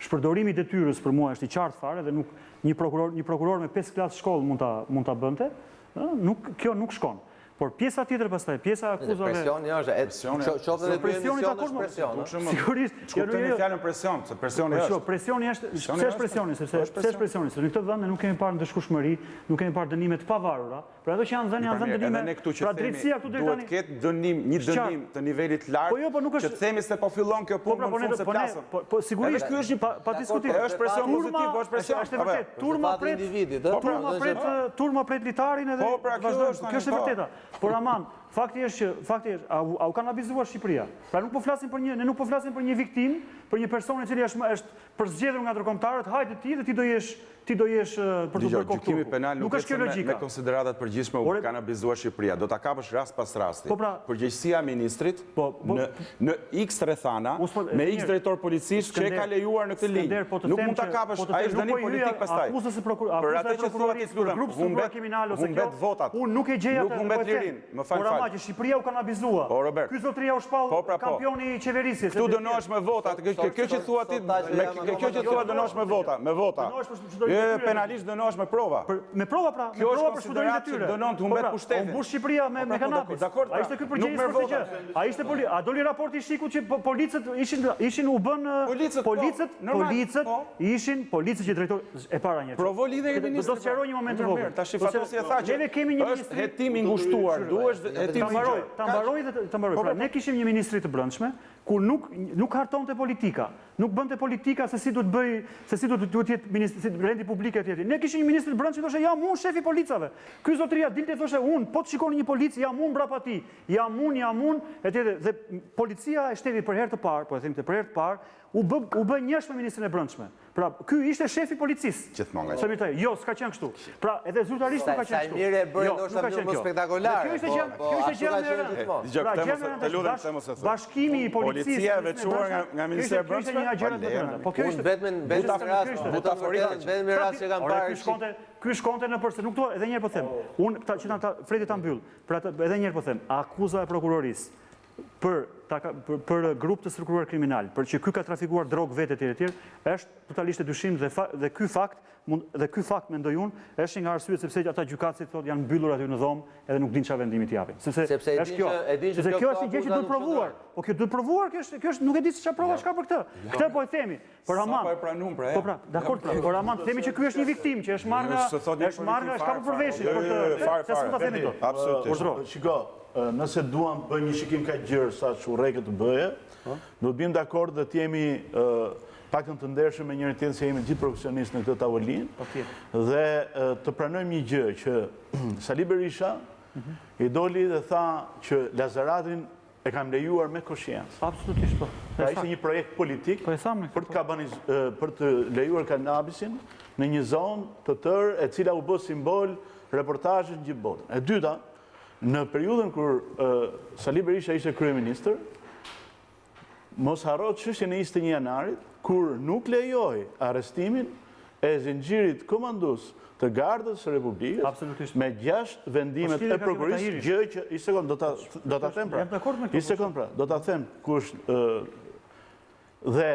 shpërdorimi i detyrës për mua është i qartë fare dhe nuk një prokuror me 5 klasë shkollë mund ta bënte, kjo nuk shkon. Por pjesa tjetër pastaj, pjesa akuzave. Presioni është, qoftë edhe presioni është presion. Sigurisht, kuptoni fjalën presion, se presioni është. Presioni është, pse është presioni, sepse në këtë vend ne nuk kemi parë ndëshkueshmëri, nuk kemi parë dënime të pavarura. Për ato që janë dhënë dënime. Pra drejtësia këtu deri tani duhet të ketë një dënim të nivelit lart. Që të themi se po fillon kjo punë në fund se plasëm. Po sigurisht ky është pa diskutim. Është presion pozitiv, po është presion. Është vërtet. Turma pret litarin edhe vazhdon. Kjo është e vërteta. Por aman, fakti është u kanë abizuar Shqipëria. Pra ne nuk po flasim për një viktim, për një person i cili është përzgjedhur nga ndërkombëtarët, hajde ti dhe ti do jesh për të bërë kokë. Gjykimi penal nuk është me konsideratat përgjithshme u kanë abizuar Shqipëria. Do ta kapësh rast pas rasti. Përgjegjësia e ministrit në X rrethana me X drejtor policisë që e ka lejuar në këtë linjë. Nuk mund ta kapësh, ai është dënim politik pastaj. Për atë që thua ti lutem, humbet votat. Unë nuk e gjej atë. Nuk humbet lirin, më fal. Por ama që Shqipëria u kanë abizuar. Ky zotëria u shpall kampioni i qeverisjes. Këtu dënohesh me vota. Kjo që thua ti, kjo që thua dënohesh me vota. Penalisht dënohesh me prova. Me prova pra, me prova për shpërdorimin e tyre. Dënon të humbet pushtetin. U mbush Shqipëria me kanabis. A ishte ky përgjegjës për këtë gjë? A ishte a doli raporti i Shikut që policët ishin u bën policët që drejtor e para një. Provo lidhje me ministrin. Do të sqaroj një moment të vogël. Tash fatosi e tha që ne kemi një ministri hetim i ngushtuar, duhesh hetim i ta mbaroj. Pra ne kishim një ministri të brendshme ku nuk hartonte politika. Nuk bënte politika se si duhet bëj, se si duhet jetë rendi publike etj. Ne kishim një ministër të brendshëm që thoshte jam unë shefi policave. Ky zotëria dilte thoshte unë, po të shikoni një policë, jam unë mbrapa tij. Jam unë etj. Dhe policia e shtetit për herë të parë, po e them për herë të parë, u bë njësh me ministrin e brendshme. Pra, ky ishte shefi policisë. Gjithmonë. Jo, s'ka qenë kështu. Pra, edhe zyrtarisht nuk ka qenë kështu. Sa mirë e bëri ndoshta më spektakolare. Kjo ishte gjë e rëndë. Të lutem them ose thot. Bashkimi i policisë. Policia e veçuar nga ministri i brendshme. Ishte një gjë e rëndë. Po kjo ishte vetëm rast që kanë parë. Ky shkonte në përse nuk dua edhe një herë po them. Unë që ta Fredi ta mbyll. Pra edhe një herë po them, akuza e prokurorisë për grup të strukturuar kriminal, për që ky ka trafikuar drogë vetë etj, është totalisht e dyshim dhe ky fakt mendoj unë është nga arsyet sepse ata gjykatësit thotë janë mbyllur aty në dhomë edhe nuk din çfarë vendimi të japin. Sepse kjo është një gjë që duhet provuar. Po kjo duhet provuar, kjo është nuk e di se çfarë prova ka për këtë. Këtë po e themi. Por aman. Po e pranum pra. Po pra, dakor pra. Por aman themi që ky është një viktim që është marrë nga shkapu përveshit për të s'u ta themi dot. Absolutisht. Shiko, nëse duam bë një shikim ka gjërë sa që urrejke të bëje, do të bim dakord dhe t'jemi pakën të ndershëm me njëri tjetër se jemi gjithë profesionistë në këtë tavolinë dhe të pranojmë një gjë që Sali Berisha i doli dhe tha që Lazaratin e kam lejuar me koshiencë. Absolutisht po. Pra ishte një projekt politik për të lejuar kanabisin në një zonë të tërë e cila u bë simbol reportazhit në gjithë botën. E dyta, në periudhën kur Sali Berisha ishte kryeministër, mos harrot çështjen e 21 janarit, kur nuk lejoi arrestimin e zinxhirit komandues të Gardës së Republikës me 6 vendimet e prokurorisë, gjë që një sekond do ta them pra. Një sekond pra, do ta them kush dhe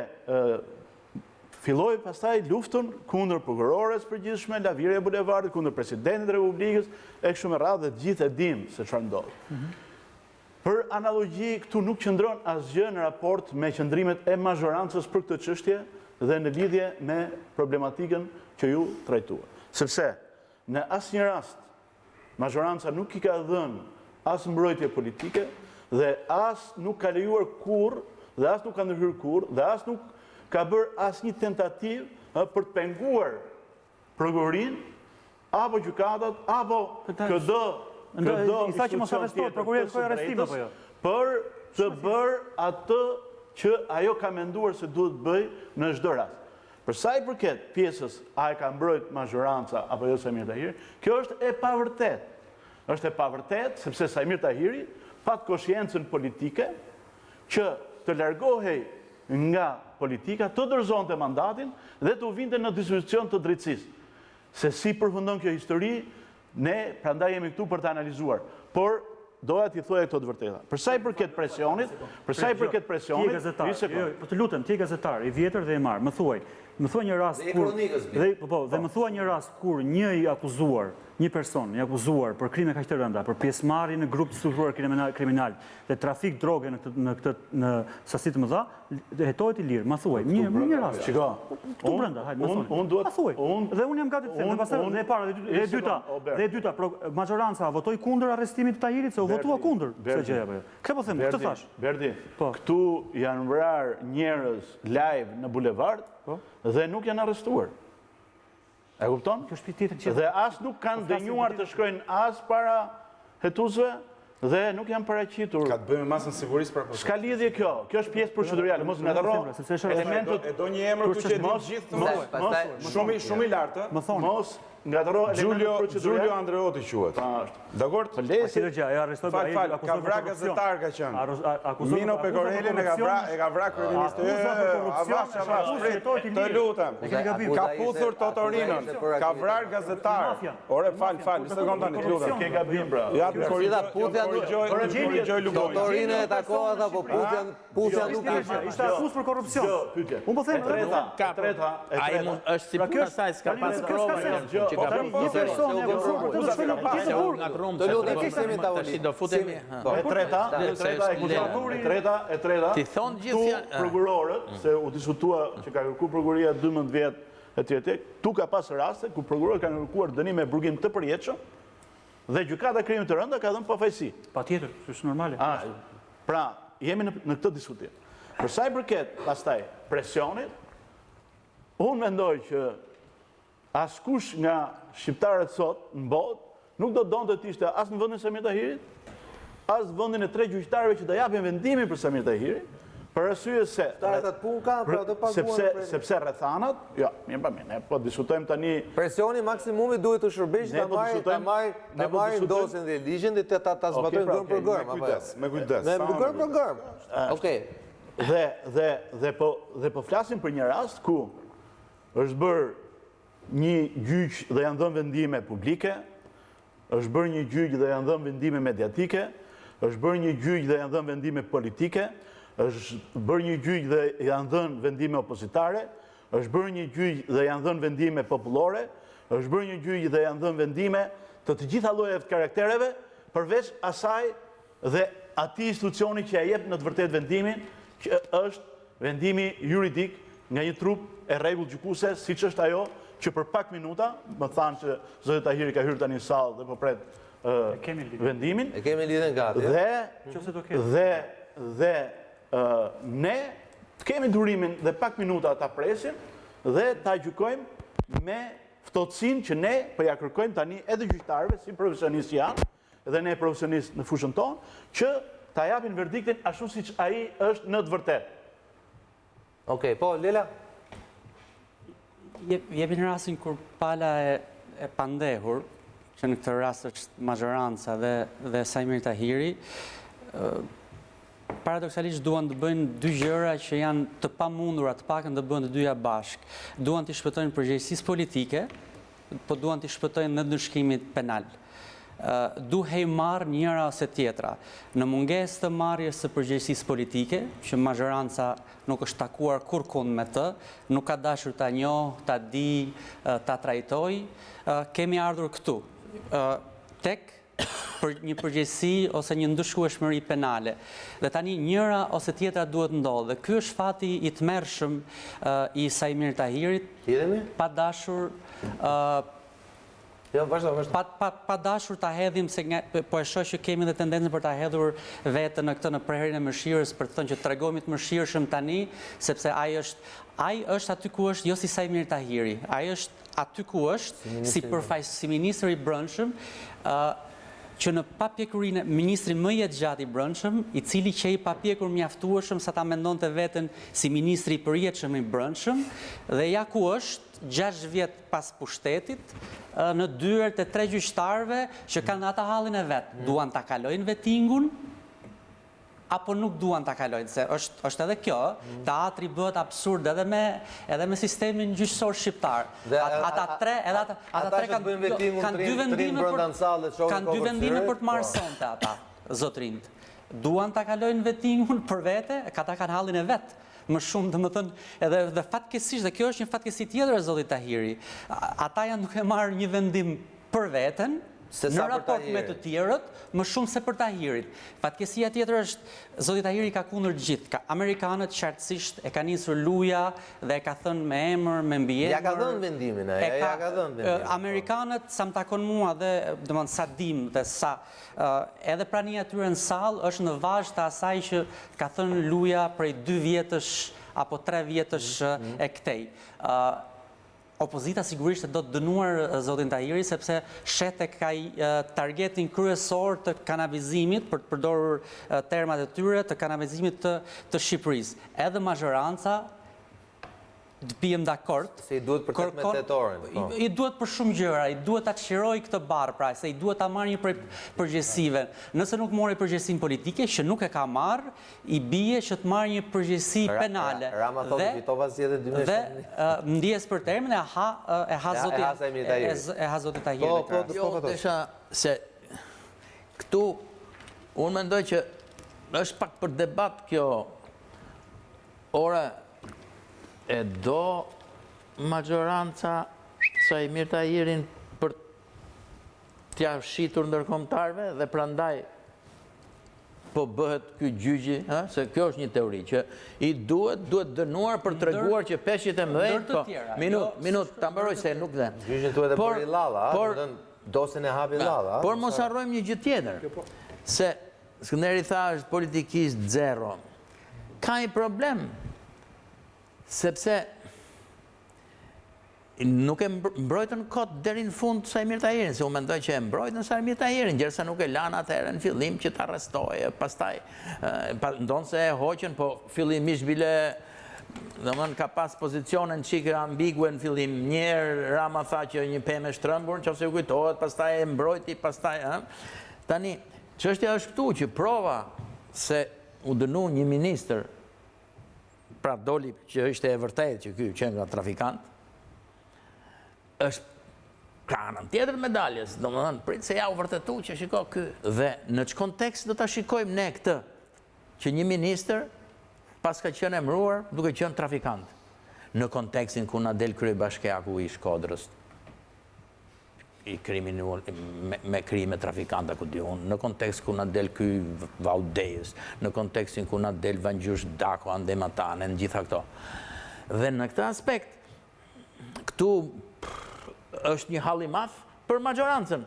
filloi pastaj luftën kundër prokurores përgjithshme, lavirja e bulevardit, kundër presidentit të Republikës, e kështu me radhë dhe të gjithë e dim se çfarë ndodhi. Për analogji, këtu nuk qëndron asgjë në raport me qëndrimet e mazhorancës për këtë çështje dhe në lidhje me problematikën që ju trajtua. Sepse në asnjë rast mazhoranca nuk i ka dhënë as mbrojtje politike dhe as nuk ka lejuar kurrë dhe as nuk ka ndërhyrë kurrë dhe as nuk ka bërë asnjë tentativë për të penguar prokurorin apo gjykatat apo I tha që mos arrestohet, prokuroria ka arrestim apo jo? Për të bërë atë që ajo ka menduar se duhet bëj në çdo rast. Për sa i përket pjesës a e ka mbrojt mazhoranca apo jo Samir Tahiri, kjo është e pavërtet. Është e pavërtet sepse Samir Tahiri pat koshiencën politike që të largohej nga politika, të dorëzonte mandatin dhe të vinte në dispozicion të drejtësisë. Se si përfundon kjo histori, ne prandaj jemi këtu për të analizuar. Por doja t'i thoja këto të vërteta. Për sa i përket presionit, Ti gazetar, po të lutem, ti gazetar, i vjetër dhe i marr, më thuaj një rast kur dhe më thuaj një rast kur një i akuzuar, një person i akuzuar për krime kaq të rënda, për pjesëmarrje në grup të strukturuar kriminal dhe trafik droge në sasi të mëdha, hetohet i lirë. Ma thuaj, një rast. Shiko, këtu brenda, hajde, më thuaj. Ma thuaj. Dhe unë jam gati të them, dhe pastaj dhe e para dhe e dyta, majoranca votoi kundër arrestimit të Tahirit se u votua kundër kësaj gjëja apo jo. Këtë po them, këtë thash. Berdi, këtu janë vrarë njerëz live në bulevard dhe nuk janë arrestuar. E kupton? Dhe as nuk kanë dënjuar të shkojnë as para hetuesve dhe nuk janë paraqitur. Ka të bëjë me masën sigurisë para S'ka lidhje kjo. Kjo është pjesë procedurale. Mos ngatërro. Elementët e do një emër këtu që di gjithë. Shumë i lartë. Mos ngatërro elementët procedurale. Giulio Andreotti quhet. Dakor? Ka vrarë gazetar ka qenë. Mino Pekorelin e ka vrarë kryeministin. Të lutem. Ka puthur Totorinën. Ka vrarë gazetar. Ore fal, një sekond tani, të lutem. Ke gabim bra. Ja, korrigjoj Lugojnë. Totorina e takohet apo puthja nuk është. Ishte akus për korrupsion. Unë po them treta. Ai mund është si puna saj, s'ka pas provë që ka bërë. Një person e E treta, ti thon gjithë prokurorët, se u diskutua që ka kërkuar prokuroria 12 vjet etj. Tu ka pas raste ku prokurorët kanë kërkuar dënim me burgim të përjetshëm dhe gjykata e krimit të rënda ka dhënë pafajësi. Patjetër, është normale. Pra, jemi në këtë diskutim. Për sa i përket pastaj presionit, unë mendoj që askush nga shqiptarët sot në botë nuk do donte të ishte as në vendin e Samir Tahirit, as në vendin e 3 gjyqtarëve që do japin vendimin për Samir Tahirin, për arsye se sepse rrethanat, jo, ne po diskutojmë tani. Presioni maksimumi duhet të shërbejë ta marrin dosjen dhe ligjin dhe ta zbatojnë gërm për gërm apo me kujdes. Me gërm për gërm. Okej. Dhe po flasim për një rast ku është bërë një gjyq dhe janë dhënë vendime publike, është bërë një gjyq dhe janë dhënë vendime mediatike, është bërë një gjyq dhe janë dhënë vendime politike, është bërë një gjyq dhe janë dhënë vendime opozitare, është bërë një gjyq dhe janë dhënë vendime popullore, është bërë një gjyq dhe janë dhënë vendime të gjitha llojeve të karaktereve, përveç asaj dhe atij institucioni që ja jep në të vërtetë vendimin, që është vendimi juridik nga një trup e rregull gjykuese, siç është ajo që për pak minuta, më thanë që zoti Tahiri ka hyrë tani në sallë dhe po pret vendimin. E kemi lidhen gati. Dhe ne kemi durimin dhe pak minuta ta presim dhe ta gjykojmë me ftohtësinë që ne po ja kërkojmë tani edhe gjyqtarëve si profesionistë janë, edhe ne profesionistë në fushën tonë, që ta japin verdiktin ashtu siç ai është në të vërtetë. Okej, po Lela. Jepi në rastin kur pala e pandehur, që në këtë rast është majoranca dhe Samir Tahiri, paradoksalisht duan të bëjnë dy gjëra që janë të pamundura, të pakën të bëjnë të dyja bashkë. Duan të shpëtojnë përgjegjësisë politike, po duan të shpëtojnë në ndëshkimit penal. Duhej marrë njëra ose tjetra. Në mungesë të marrjes së përgjegjësisë politike, që majoranca nuk është takuar kurkund me të, nuk ka dashur ta njohë, ta di, ta trajtoj, kemi ardhur këtu tek për një përgjegjësi ose një ndëshkueshmëri penale. Dhe tani njëra ose tjetra duhet ndodhë. Dhe ky është fati i tmerrshëm i Samir Tahirit, pa dashur pa dashur ta hedhim, se po e shoh që kemi dhe tendencën për ta hedhur vetën në këtë në prerjen e mëshirës, për të thënë që tregojmë të mëshirshëm tani, sepse ai është aty ku është, jo si Samir Tahiri. Ai është aty ku është si ministri i brendshëm, që në papjekurinë ministri më i gjatë i brendshëm, i cili që i papjekur mjaftueshëm sa ta mendonte veten si ministri i përjetshëm i brendshëm, dhe ja ku është 6 vjet pas pushtetit, në dyert e 3 gjyqtarëve që kanë ata hallin e vet. Duan ta kalojnë vetingun apo nuk duan ta kalojnë, se është edhe kjo, teatri bëhet absurd edhe me sistemin gjyqësor shqiptar. Ata tre kanë dy vendime për të marrë sonte ata. zotrinjt. Duan ta kalojnë vettingun për vete, ta kanë hallin e vet. Më shumë, domethënë, edhe fatkeqësisht, dhe kjo është një fatkeqësi tjetër e zotit Tahiri. Ata janë duke marrë një vendim për veten, në raport me të tjerët, më shumë se për Tahirin. Fatkeqësia tjetër është, zoti Tahiri ka kundër gjithë. Amerikanët qartësisht e ka nisur luja dhe e ka thënë me emër, me mbiemër. Ja ka dhënë vendimin, ja ka dhënë vendimin. Amerikanët, sa më takon mua dhe, domethënë, sa dim dhe sa edhe prania atyre në sallë është në vazhd të asaj që ka thënë luja prej 2 vjetësh apo 3 vjetësh e këtej. Opozita sigurisht do të dënuar zotin Tahiri sepse shet tek ai targetin kryesor të kanavizimit, për të përdorur termat e tyre, të kanavizimit të Shqipërisë. Edhe mazhoranca të bijem dakord. Se i duhet për 18 tetorin. I duhet për shumë gjëra, i duhet ta çlirojë këtë barr, pra se i duhet ta marrë një përgjegjësive. Nëse nuk mori përgjegjësinë politike, që nuk e ka marrë, i bie që të marrë një përgjegjësi penale. Rama thotë fitova zgjedhjet 2019. Dhe ndjes për termin e ha zoti Tahiri. Jo, desha se këtu unë mendoj që është pak për debat kjo. Ora e do majoranca Sajmir Tahirin për t'ja shitur ndërkombëtarëve dhe prandaj po bëhet ky gjyqi, se kjo është një teori që i duhet dënuar për treguar që peshqit e mëdhenj, po minut ta mbaroj se nuk dhe. Gjyqin duhet e bëri Llalla, dosin e hapi Llalla. Por mos harrojmë një gjë tjetër, se Skënderi tha është politikisht zero. Ka një problem, sepse nuk e mbrojtën kot deri në fund Sajmir Tahirin, se u mendoj që e mbrojtën Sajmir Tahirin, gjersa nuk e lanë atëherë në fillim që ta arrestoje, pastaj ndonë se e hoqën, po fillimisht bile, domethënë ka pas pozicionin çik ambigue në fillim. Njerë Rama tha që një pemë shtrëmbur, nëse u kujtohet, pastaj e mbrojti, pastaj, tani çështja është këtu që prova se u dënu një ministër, pra doli që ishte e vërtetë që ky që nga trafikant, është ka anën tjetër medaljes, domethënë prit se ja u vërtetu që shiko ky. Dhe në ç'kontekst kontekst do ta shikojmë ne këtë, që një ministër pas ka qenë emëruar duke qenë trafikant, në kontekstin ku na del kryebashkiaku i Shkodrës, i me krime trafikanta ku di unë, në kontekst ku na del ky Vaudejës, në kontekstin ku na del Vangjush Dako, Andematane, në gjitha këto. Dhe në këtë aspekt, këtu është një halli madh për majorancën,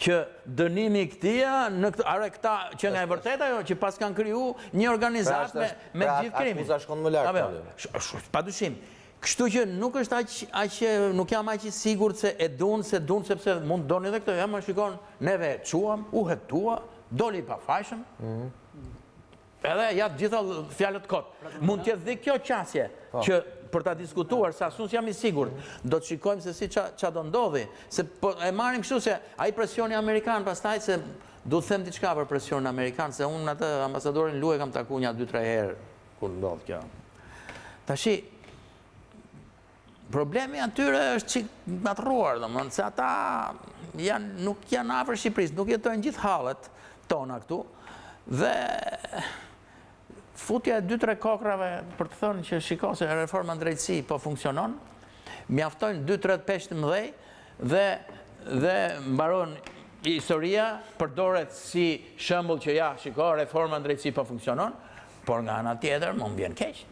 që dënimi këtia, këta që nga e vërteta jo, që pas kanë kriju një organizat me gjithë krimin. Akuza shkon më lartë. Padyshim. Kështu që nuk është nuk jam aq i sigurt se e duan sepse mund doni edhe këtë. Ja më shikon, neve çuam, u hetua, doli pa fajshëm. Edhe ja gjitha fjalët kot. Mund të jetë dhe kjo qasje që për ta diskutuar, se asun jam i sigurt, do të shikojmë se si ç'a do ndodhi, se e marrim kështu se ai presioni amerikan, pastaj se du të them diçka për presionin amerikan, se unë atë ambasadorin Luaj kam takuar një 2-3 herë kur ndodh kjo. Tashi problemi atyre është çik ngatruar, domethënë se ata nuk janë afër Shqipërisë, nuk jetojnë gjithë hallet tona këtu dhe futja e 2-3 kokrave për të thënë që shiko se reforma në drejtësi po funksionon, mjaftojnë 2-3 peshë të mëdhej dhe mbaron historia, përdoret si shembull që ja, shiko, reforma në drejtësi po funksionon, por nga ana tjetër më vjen keq.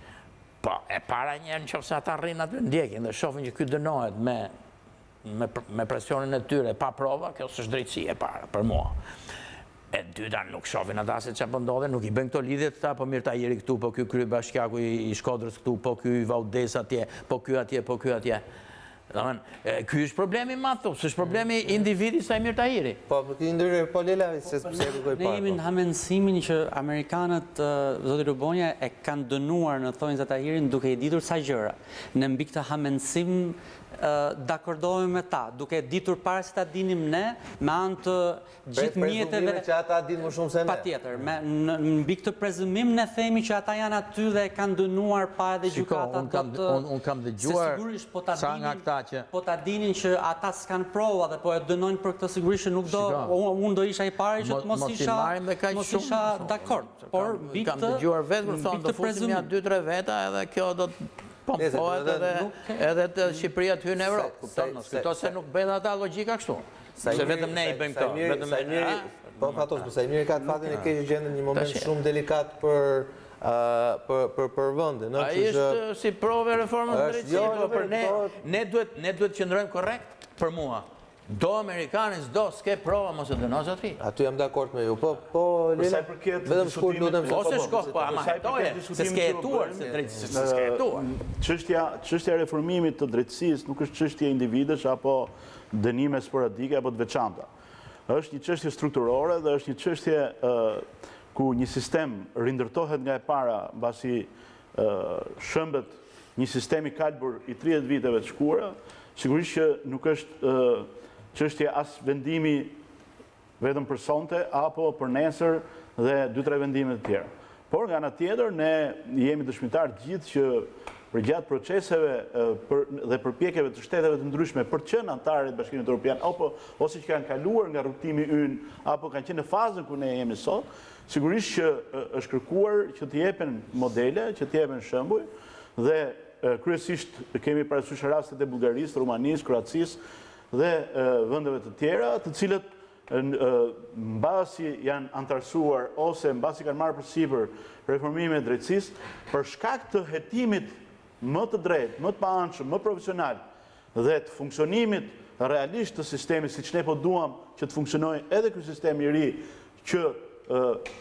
Po, e para njerë nëse ata rrinë aty ndjekin dhe shohin që ky dënohet me presionin e tyre pa prova, kjo s'është drejtësi e para për mua. E dyta nuk shohin ata se çfarë po ndodhe, nuk i bën këto lidhje ta, po Mir Tahiri këtu, po ky kryebashkiaku i Shkodrës këtu, po ky Vaudes atje, po ky atje, po ky atje. Domethënë, ky është problemi i madh, s'është problemi i individit Sajmir Tahiri. Po ky ndryrë po Lela se pse nuk e Ne jemi në hamendësimin që amerikanët, zoti Rubonja, e kanë dënuar në thonjza Tahirin duke i ditur sa gjëra. Në mbi këtë hamendësim dakordohemi me ta, duke ditur para se ta dinim ne, me anë të gjithë mjeteve që ata dinë më shumë se ne. Patjetër, në mbi këtë prezumim ne themi që ata janë aty dhe kanë dënuar pa edhe gjykata. Unë kam dëgjuar sa nga këta që... Po ta dinin që ata s'kan prova dhe po e dënojnë për këtë, sigurisht që nuk do, unë do isha i pari që mos isha dakord. Por Kam dëgjuar vetë për thonë, do fusim ja 2-3 veta edhe kjo do të pompohet edhe të Shqipëria të hynë në Europë. Kupton, mos këto se nuk bëjnë ata logjika kështu. Se vetëm ne i bëjmë këto. Po Fatos, përsa i mirë ka të fatin e keqë gjendën një moment shumë delikat për vëndin. Ai është si provë e reformës drejtësisë, për ne duhet qëndrojmë korrekt për mua. Do Amerikanë, s'do, s'ke prova, mos e dënoz aty. Aty jam dakord me ju, po Lina, vetëm shkurt lutem se ose shkoh, po ama hetoje, se s'ke jetuar, se drejtësisë s'ke jetuar. Çështja e reformimit të drejtësisë nuk është çështje individesh apo dënime sporadike apo të veçanta. Është një çështje strukturore dhe është një çështje ku një sistem rindërtohet nga e para mbasi shëmbet një sistem i kalbur i 30 viteve të shkuara, sigurisht që nuk është çështje as vendimi vetëm për sonte apo për nesër dhe 2-3 vendime të tjera. Por nga ana tjetër ne jemi dëshmitar gjithë që përgjatë proceseve dhe përpjekjeve të shteteve të ndryshme për të qenë antarë të Bashkimit Evropian, ose që kanë kaluar nga rrugtimi ynë, apo kanë qenë në fazën ku ne jemi sot, sigurisht që është kërkuar që të jepen modele, që të jepen shembuj, dhe kryesisht kemi parasysh rastet e Bullgarisë, Rumanisë, Kroacisë dhe vendeve të tjera, të cilët mbasi janë antarësuar ose mbasi kanë marrë përsipër reformimin e drejtësisë për shkak të hetimit më të drejtë, më të paanshëm, më profesional dhe të funksionimit realisht të sistemit, siç ne po duam që të funksionojë edhe ky sistem i ri që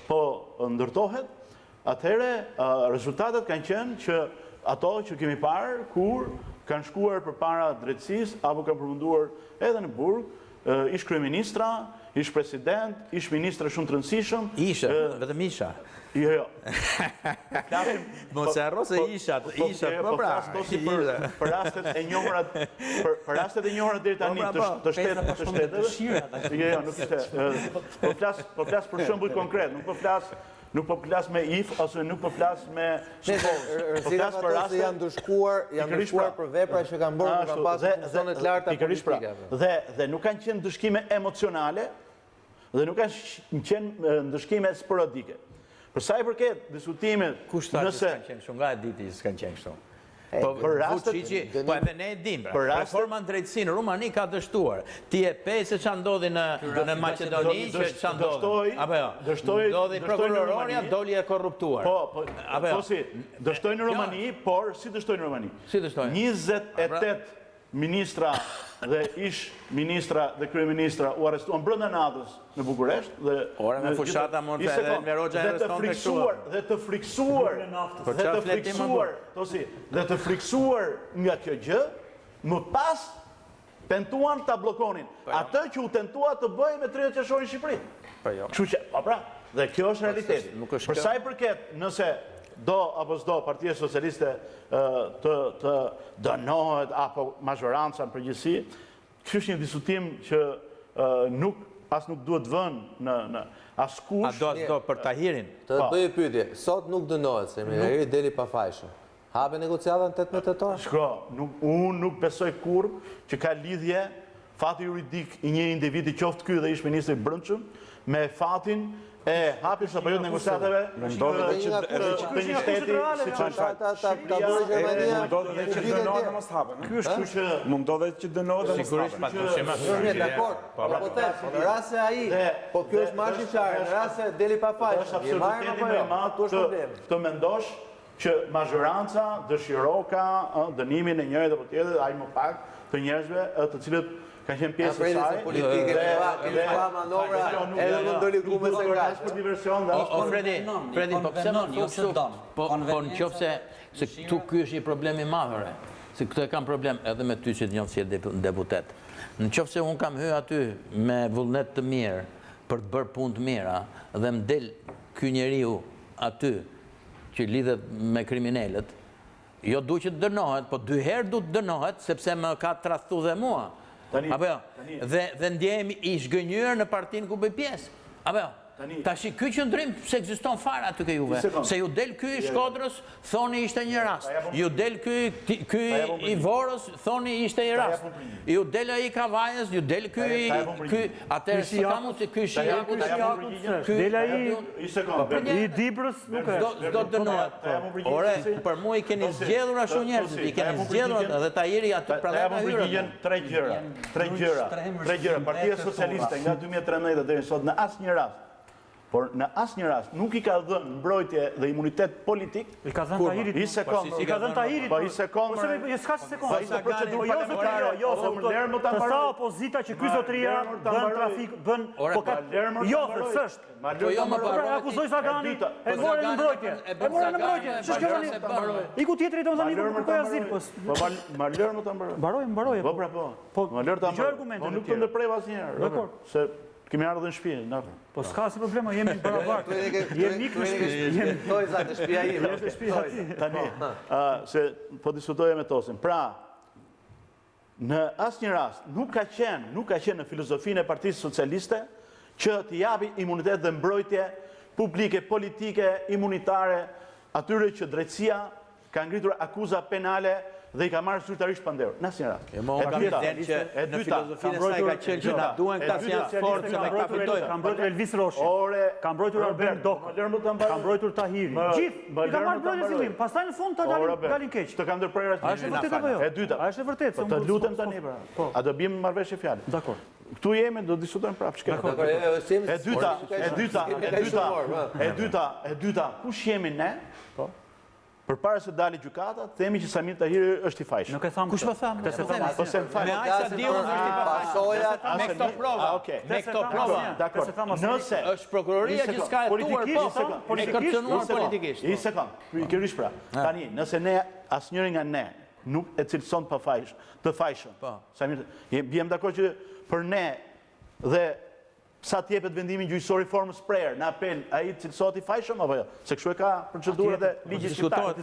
po ndërtohet, atëherë rezultatet kanë qenë që ato që kemi parë kur kanë shkuar përpara drejtësisë apo kanë përmenduar edhe në burg, ish kryeministra, ish president, ish ministra shumë të rëndësishëm. Isha, vetëm isha. Jo. Mos e harro se isha po pra. Për rastet e njohura, për rastet e njohura deri tani të shteteve. Jo, nuk ishte. Po flas për shembull konkret, nuk po flas me if ose nuk po flas me shkollë. Po flas për raste janë ndëshkuar për vepra që kanë bërë, kanë pasur funksione të larta politike. Dhe nuk kanë qenë ndëshkime emocionale dhe nuk kanë qenë ndëshkime sporadike. Për sa i përket diskutimit, nëse s'kan qenë kështu, nga e diti s'kan qenë kështu. Po edhe ne e dim, reforma në drejtësi në Rumani ka dështuar. Ti e pe se që ndodhi në Macedoni, që ndodhi. Ndodhi prokurororia, doli e korruptuar. Po si, dështoj në Rumani, por si dështoj në Rumani? Si dështoj? 28 ministra dhe ish ministra dhe kryeministra u arrestuan brenda natës në Bukuresht dhe me fushata mund të edhe me Roxha arrestonte këtu. Dhe të friksuar nga kjo gjë, më pas tentuan ta bllokonin atë që u tentua të bëjë me 30 qershorin në Shqipëri. Kështu që, pra, dhe kjo është realiteti. Për sa i përket nëse do apo s'do Partia Socialiste të dënohet apo majoranca në përgjithësi, kjo është një diskutim që as nuk duhet vënë në askush. A do për Tahirin? Të bëj pyetje, sot nuk dënohet se Tahiri deli pafajshëm. Hape negociatën 18 tetor? Shko, unë nuk besoj kurrë që ka lidhje fati juridik i një individi, qoftë ky dhe ish ministri i brendshëm, me fatin e hapjes apo jo të negociatave të një shteti siç është Gjermania. Mundohet që dënohet në mos hapen. Ky është që mundohet që dënohet në mos hapen. Sigurisht, dakord. Po them, në rast se ai, po kjo është marrë qartë, në rast se deli pafajshëm. Është absolutisht më madh të mendosh që majoranca dëshiroka dënimin e njërit apo tjetrit, ai më pak të njerëzve të cilët kanë qenë pjesë e saj. Politike, kemi pa manovra, edhe në ndoli kume se nga. Për diversion, dhe O, Fredi, po pëse më kështu? Po në qofë se këtu ky është një problem i madhore, se këtu e kam problem edhe me ty që të njofë si e deputet. Në qofë se unë kam hy aty me vullnet të mirë, për të bërë punë të mira, dhe më del ky njeriu aty që lidhet me kriminellet, jo du që të dënohet, po 2 herë du të dënohet, sepse më ka tradhtu dhe mua. Apo jo, dhe ndjehemi i shgënjur në partinë ku bëj pjesë. Apo jo, Tashi ky qëndrim pse ekziston fare aty ke juve. Se ju del ky i Shkodrës, thoni ishte një rast. Ju del ky i Vorës, thoni ishte një rast. Ju del ai Kavajës, ju del ky atëherë s'ka mund të ky Shiaku, del ai i Dibrës nuk është. Do të dënohet. Ore, për mua i keni zgjedhur ashtu njerëzit, i keni zgjedhur edhe Tahiri aty prandaj ka hyrë. Tre gjëra. Partia Socialiste nga 2013 deri sot në asnjë rast, por në asnjë rast nuk i ka dhënë mbrojtje dhe imunitet politik. I ka dhënë Tahirit. I ka dhënë Tahirit. Po i sekond. S'ka sekond. Ishte procedurë parlamentare. Të tha opozita që ky zotëria bën trafik, bën jo, s'është. Po jo më parë. Akuzoj Sagani, e morën në mbrojtje. Ç'është kjo? Iku tjetri domethënë iku kërkoi azil. Po ma lër më ta mbaroj. Mbaroj. Po pra po. Ma lër ta mbaroj. Po nuk të ndërprej asnjëherë. Dakor. Se kemi ardhur në shtëpi, dakor. Po s'ka si problema, jemi barabartë. Jemi në shtëpi. Thoj sa të shtëpia ime. Tani, se po diskutoja me Tosin. Pra, në asnjë rast nuk ka qenë në filozofinë e Partisë Socialiste që t'i japi imunitet dhe mbrojtje publike, politike, imunitare atyre që drejtësia ka ngritur akuza penale dhe i ka marrë zyrtarisht pandehur. Në asnjë rast. Në filozofinë e saj ka qenë që na duhen këta si janë forcë me kapitojnë. Ka mbrojtur Elvis Roshi. Ka mbrojtur Albert Dok. Ka mbrojtur Tahiri. Gjithë i ka marrë mbrojtje fillim. Pastaj në fund ta dalin keq. Të kanë ndërprerë A është vërtet apo jo? E dyta. A është vërtet? Të lutem tani pra. A do bëjmë marrëveshje fjalë? Dakor. Këtu jemi, do diskutojmë prapë çka. E dyta, kush jemi ne? Përpara se dali gjykata, themi që Samir Tahiri është i fajshëm. Nuk e tham. Kush po tham? Po se më fal. Me aq sa diun është i pasojat me këto prova. Me këto prova. Dakor. Nëse është prokuroria që s'ka hetuar po, e kërcënuar politikisht. Një sekond. Pikërisht pra. Tani, nëse ne asnjëri nga ne nuk e cilëson të fajshëm. Samir, jam dakord që për ne dhe sa t'jepet vendimin gjyqësor i formës prerë, në apel, ai cilësohet i fajshëm apo jo? Se kështu e ka procedurët e ligjit shqiptar.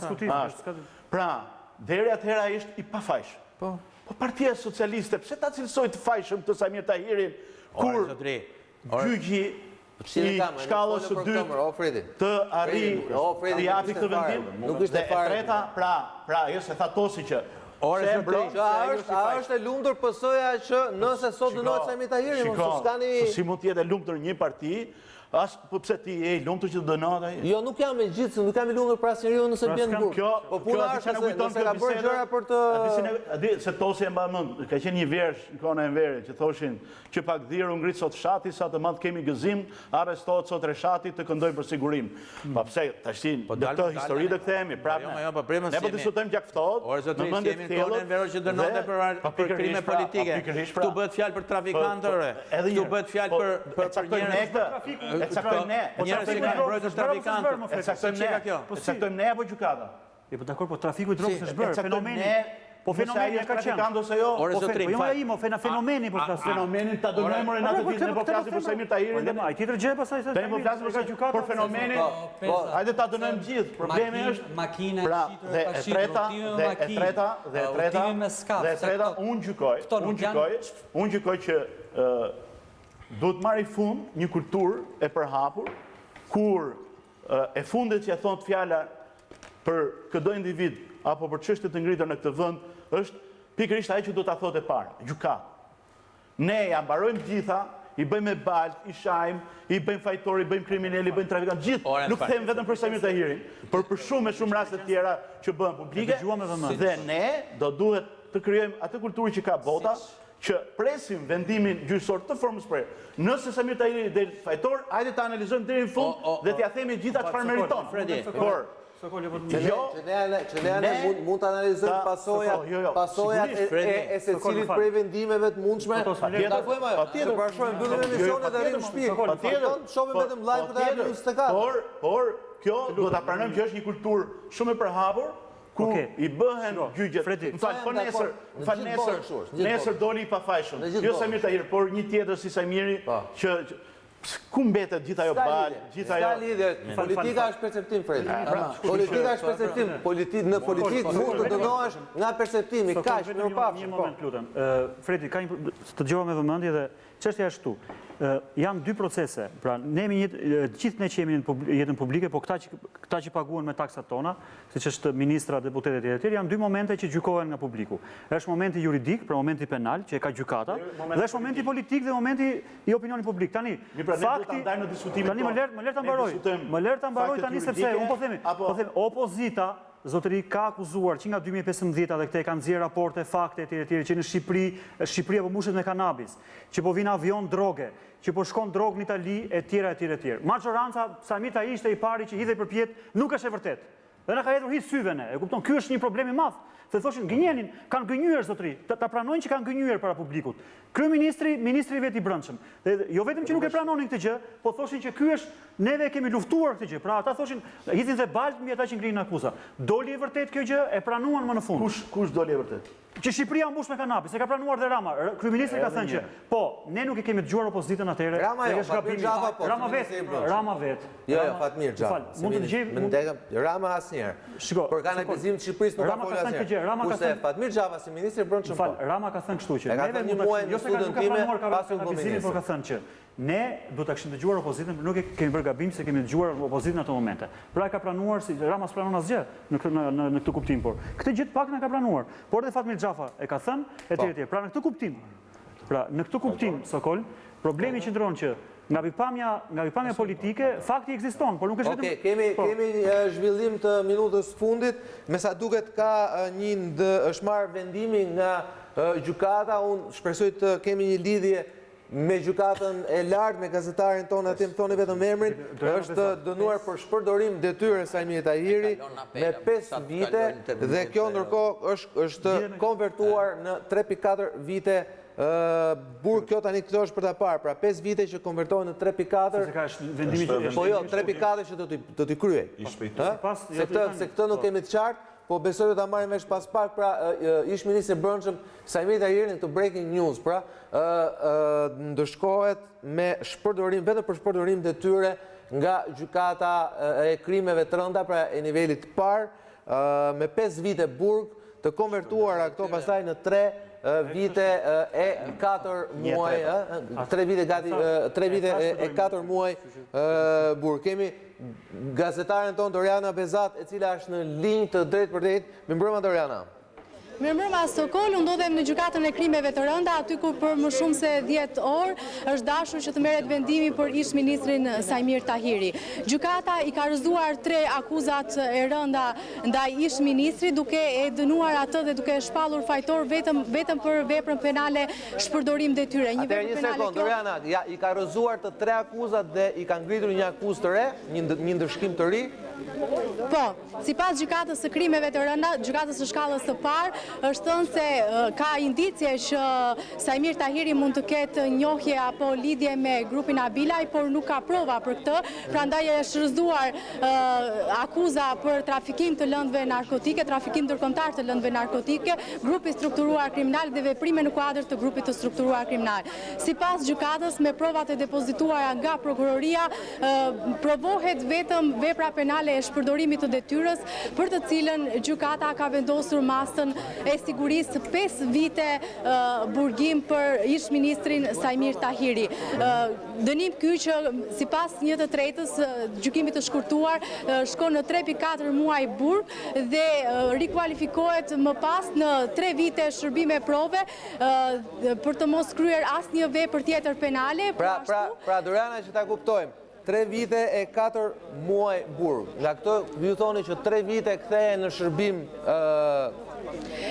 Pra, deri atëherë ai është i pafajshëm. Po Partia Socialiste, pse ta cilësoi të fajshëm të Samir Tahirin kur gjyqi i shkallës së dytë të arrijë të japi këtë vendim? Nuk ishte fare. Pra, jo se tha Tosi që A është e lumtur PS-ja që nëse sot dënohet Samir Tahiri, mos s'kani. Si mund të jetë e lumtur një parti, po pse ti je i lumtur që të dënohet ai? Jo, nuk jam e gjithë, nuk jam i lumtur për asnjëriu nëse bën burg. Po puna është se nëse ka bërë gjëra për të se Tosi e mban mend, ka qenë një versh në kohën e Enverit që thoshin që pak dhiru ngrit sot fshati, sa të madh kemi gëzim, arrestohet sot reshati të këndoj për sigurim. Pa pse tash në këtë histori do kthehemi prapë. Ne po diskutojmë gjatë ftohtë. Në mendje të thellë që dënohet për krime politike. Këtu bëhet fjalë për trafikantëre. Këtu bëhet fjalë për njerëz. Njerëz që kanë mbrojtur trafikantë. Ekzaktojmë ne apo gjykata? Po dakor, po trafiku i drogës është bërë fenomeni. Po fenomeni ka qenë. Ore zotrim. Po jo ai, mo fenomeni po flas. Fenomenin ta dënojmë në atë ditë, ne po flasim për Samir Tahirin. Ai tjetër gjë pastaj se. Ne po flasim për gjykata. Për fenomenin. Po, hajde ta dënojmë gjithë. Problemi është makina dhe e treta, unë gjykoj që duhet marrë i fund një kulturë e përhapur, kur e fundet që e thonë të fjala për këdo individ apo për çështje të ngritur në këtë vend është pikërisht ajo që do ta thotë e para, gjykatë. Ne ja mbarojmë gjitha, i bëjmë me balt, i shajmë, i bëjmë fajtor, i bëjmë kriminal, i bëjmë trafikant, gjithë. Nuk them vetëm për Samir Tahirin, por për shumë raste të tjera që bëhen publike. Dhe ne do duhet të krijojmë atë kulturë që ka bota, që presim vendimin gjyqësor të formës prerë. Nëse Samir Tahiri del fajtor, hajde ta analizojmë deri në fund dhe t'ia themi gjitha çfarë meriton. Por që ne mund të analizojmë pasojat e secilit prej vendimeve të mundshme. Patjetër, pra shohim mbyllim emisionet dhe rrim shtëpi. Patjetër, shohim vetëm live për ta hapur 24. Por kjo do ta pranojmë që është një kulturë shumë e përhapur, ku i bëhen gjyqjet. Nesër doli i pafajshëm. Jo Samir Tahiri, por një tjetër si Samiri që ku mbetet gjithë ajo balë, gjithë ajo. Ska lidhje, politika është perceptim, Fredi. Politika është perceptim. Në politikë mund të dënohesh nga perceptimi, kaq, mirëpafshim. Një moment lutem. Fredi, të dëgjova me vëmendje dhe çështja është këtu. janë dy procese. Pra, gjithë ne që jemi në jetën publike, po këta që paguhen me taksat tona, siç është ministra, deputetet e tjerë, janë dy momente që gjykohen nga publiku. Është momenti juridik, pra momenti penal, që e ka gjykata, dhe është momenti politik dhe momenti i opinionit publik. Tani, fakti, tani më lër ta mbaroj tani sepse unë po themi, opozita zotëri ka akuzuar që nga 2015 dhe këte kanë zirë raporte, fakte e tjere, që në Shqipëria po mbushet me kanabis, që po vinë avion droge, që po shkon drogë në Itali e tjera e tjera e tjera. Majoranca, Samita ishte i pari që hidhe për pjetë, nuk është e vërtet. Dhe në ka hedhur hi syvene, e kupton, ky është një problemi madh. Se thoshin gënjenin, kanë gënjyer zotëri, ta pranojnë që kanë gënjyer para publikut. Kryeministri, ministri vetë i brendshëm. Dhe jo vetëm që nuk e pranonin këtë gjë, po thoshin që ky është neve kemi luftuar këtë gjë. Pra ata thoshin, hidhin dhe balt mbi ata që ngrihin akuza. Doli e vërtet kjo gjë, e pranuan më në fund. Kush doli e vërtet? Që Shqipëria mbush me kanabis, e ka pranuar dhe Rama. Kryeministri ka thënë që po, ne nuk e kemi dëgjuar opozitën atëherë. Rama vet. Jo, Fatmir Xhafa. Mund të dëgjoj Rama asnjëherë. Shiko, për kanë gëzim të Shqipërisë nuk ka folur asnjëherë. Kurse Fatmir Xhafa si ministri i brendshëm. Fal, Rama ka thënë kështu që neve mund të jo se ka pranuar kanabisin, por ka thënë që ne do ta kishim dëgjuar opozitën, nuk e kemi bërë gabim se kemi dëgjuar opozitën në ato momente. Pra ka pranuar si Rama s'pranon asgjë në këtë kuptim, por këtë gjë pak na ka pranuar. Por edhe Fatmir Xhafa e ka thënë etj. Pra në këtë kuptim, Sokol, problemi qëndron që nga pikpamja politike, fakti ekziston, por nuk është vetëm... Kemi zhvillim të minutës fundit, me sa duket ka është marrë vendimi nga gjykata, unë shpresoj të kemi një lidhje me gjykatën e lartë, me gazetarin tonë, aty më thoni vetëm emrin, është dënuar për shpërdorim detyre Sajmir Tahiri me 5 vite dhe kjo ndërkohë është konvertuar në 3.4 vite burg. Kjo tani këto është për ta parë, pra 5 vite që konvertohen në 3.4. Po jo, 3.4 që do t'i kryej. Se këtë nuk kemi të qartë, po besoj ta marrim vesh pas pak, pra ish ministri i brendshëm Sajmir Tahiri në breaking news, pra ndëshkohet me shpërdorim, vetëm për shpërdorim detyre nga gjykata e krimeve të rënda, pra e nivelit të parë, me 5 vite burg, të konvertuara këto pastaj në 3 vite e 4 muaj, 3 vite e 4 muaj burg. Kemi gazetaren tonë Doriana Bezat, e cila është në linjë të drejtë për drejtë. Mirëmbrëma Doriana. Mirëmbrëma Sokol, unë ndodhem në gjykatën e krimeve të rënda, aty ku për më shumë se 10 orë është dashur që të merret vendimi për ish ministrin Sajmir Tahiri. Gjykata i ka rrëzuar 3 akuzat e rënda ndaj ish ministrit, duke e dënuar atë dhe duke shpallur fajtor vetëm për veprën penale shpërdorim detyre. Atëherë një sekond, Doriana, i ka rrëzuar të 3 akuzat dhe i ka ngritur një akuzë të re, një ndërshkim të ri? Po, sipas gjykatës së krimeve të rënda, gjykatës së shkallës së parë, është thënë se ka indicje që Sajmir Tahiri mund të ketë njohje apo lidhje me grupin Abilaj, por nuk ka prova për këtë, prandaj është rrëzuar akuza për trafikim të lëndëve narkotike, trafikim ndërkombëtar të lëndëve narkotike, grupi strukturuar kriminal dhe veprime në kuadër të grupit të strukturuar kriminal. Sipas gjykatës, me provat e depozituara nga prokuroria, provohet vetëm vepra penale e shpërdorimit të detyrës, për të cilën gjykata ka vendosur masën e sigurisë 5 vite burgim për ish ministrin Sajmir Tahiri. Dënim ky që sipas 1/3 gjykimit të shkurtuar shkon në 3.4 muaj burg dhe rikualifikohet më pas në 3 vite shërbime prove për të mos kryer asnjë vepër tjetër penale. Pra Doriana, që ta kuptojmë, 3 vite e 4 muaj burg. Nga këto, ju thoni që 3 vite kthehen në shërbim...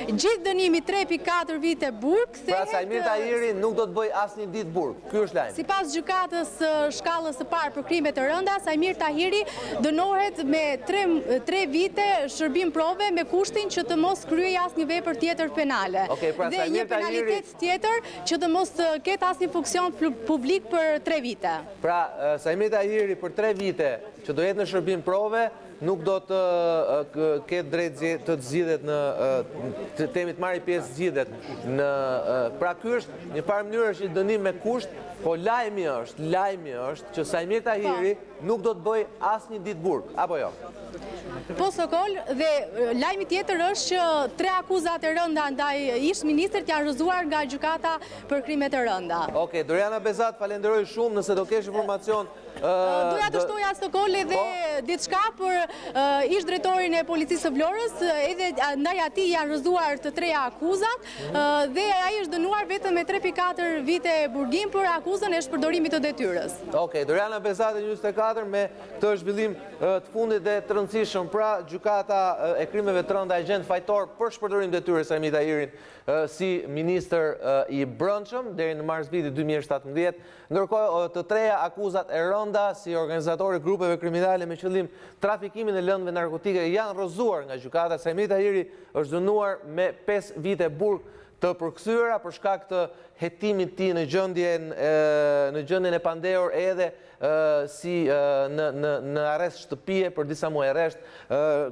Gjithë dënimi 3.4 vite burg kthehet... Pra Sajmir Tahiri nuk do të bëj asnjë ditë burg. Ky është lajmi. Sipas gjykatës shkallës së parë për krime të rënda, Sajmir Tahiri dënohet me 3 vite shërbim prove me kushtin që të mos kryej asnjë vepër tjetër penale. Dhe një penalitet tjetër që të mos ketë asnjë funksion publik për 3 vite. Pra Sajmir Tahiri për 3 vite që do jetë në shërbim prove, nuk do të ketë drejt të zgjidhet në të temit marrë pjesë zgjidhet në pra ky është një farë mënyrë është një dënim me kusht, po lajmi është që Sajmir Tahiri nuk do të bëj asnjë ditë burg, apo jo? Po Sokol, dhe lajmi tjetër është që 3 akuzat e rënda ndaj ish ministrit janë rrëzuar nga gjykata për krimet e rënda. Okej, Doriana Bezat, falenderoj shumë, nëse do kesh informacion. Doja të shtoja Sokol edhe diçka për ish drejtorin e policisë së Vlorës, edhe ndaj atij janë rrëzuar të 3 akuzat dhe ai është dënuar vetëm me 3.4 vite burgim për akuzën e shpërdorimit të detyrës. Okej, Doriana Bezat e 24 me këtë zhvillim të fundit dhe të rëndësishëm, pra gjykata e krimeve të rënda e gjend fajtor për shpërdorim detyrës Sajmir Tahirin si ministër i brendshëm deri në mars vitit 2017, ndërkohë të 3 akuzat e rënda si organizatorë grupeve kriminale me qëllim trafikimin e lëndëve narkotike janë rrëzuar nga gjykata. Sajmir Tahiri është dënuar me 5 vite burg të përkthyera për shkak të hetimit të tij në gjendjen e pandehur edhe si në arrest shtëpie për disa muaj arrest,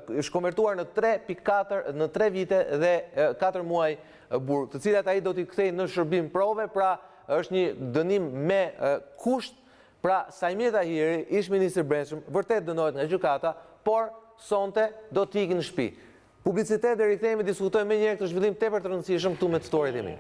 është konvertuar në 3 vite dhe 4 muaj burg, të cilat ai do t'i kthejë në shërbim prove, pra është një dënim me kusht. Pra Sajmir Tahiri, ish ministri i brendshëm, vërtet dënohet nga gjykata, por sonte do t'ikin në shtëpi. Publicitet dhe rikthehemi diskutojmë më një herë këtë zhvillim tepër të rëndësishëm këtu me të ftorit e mi.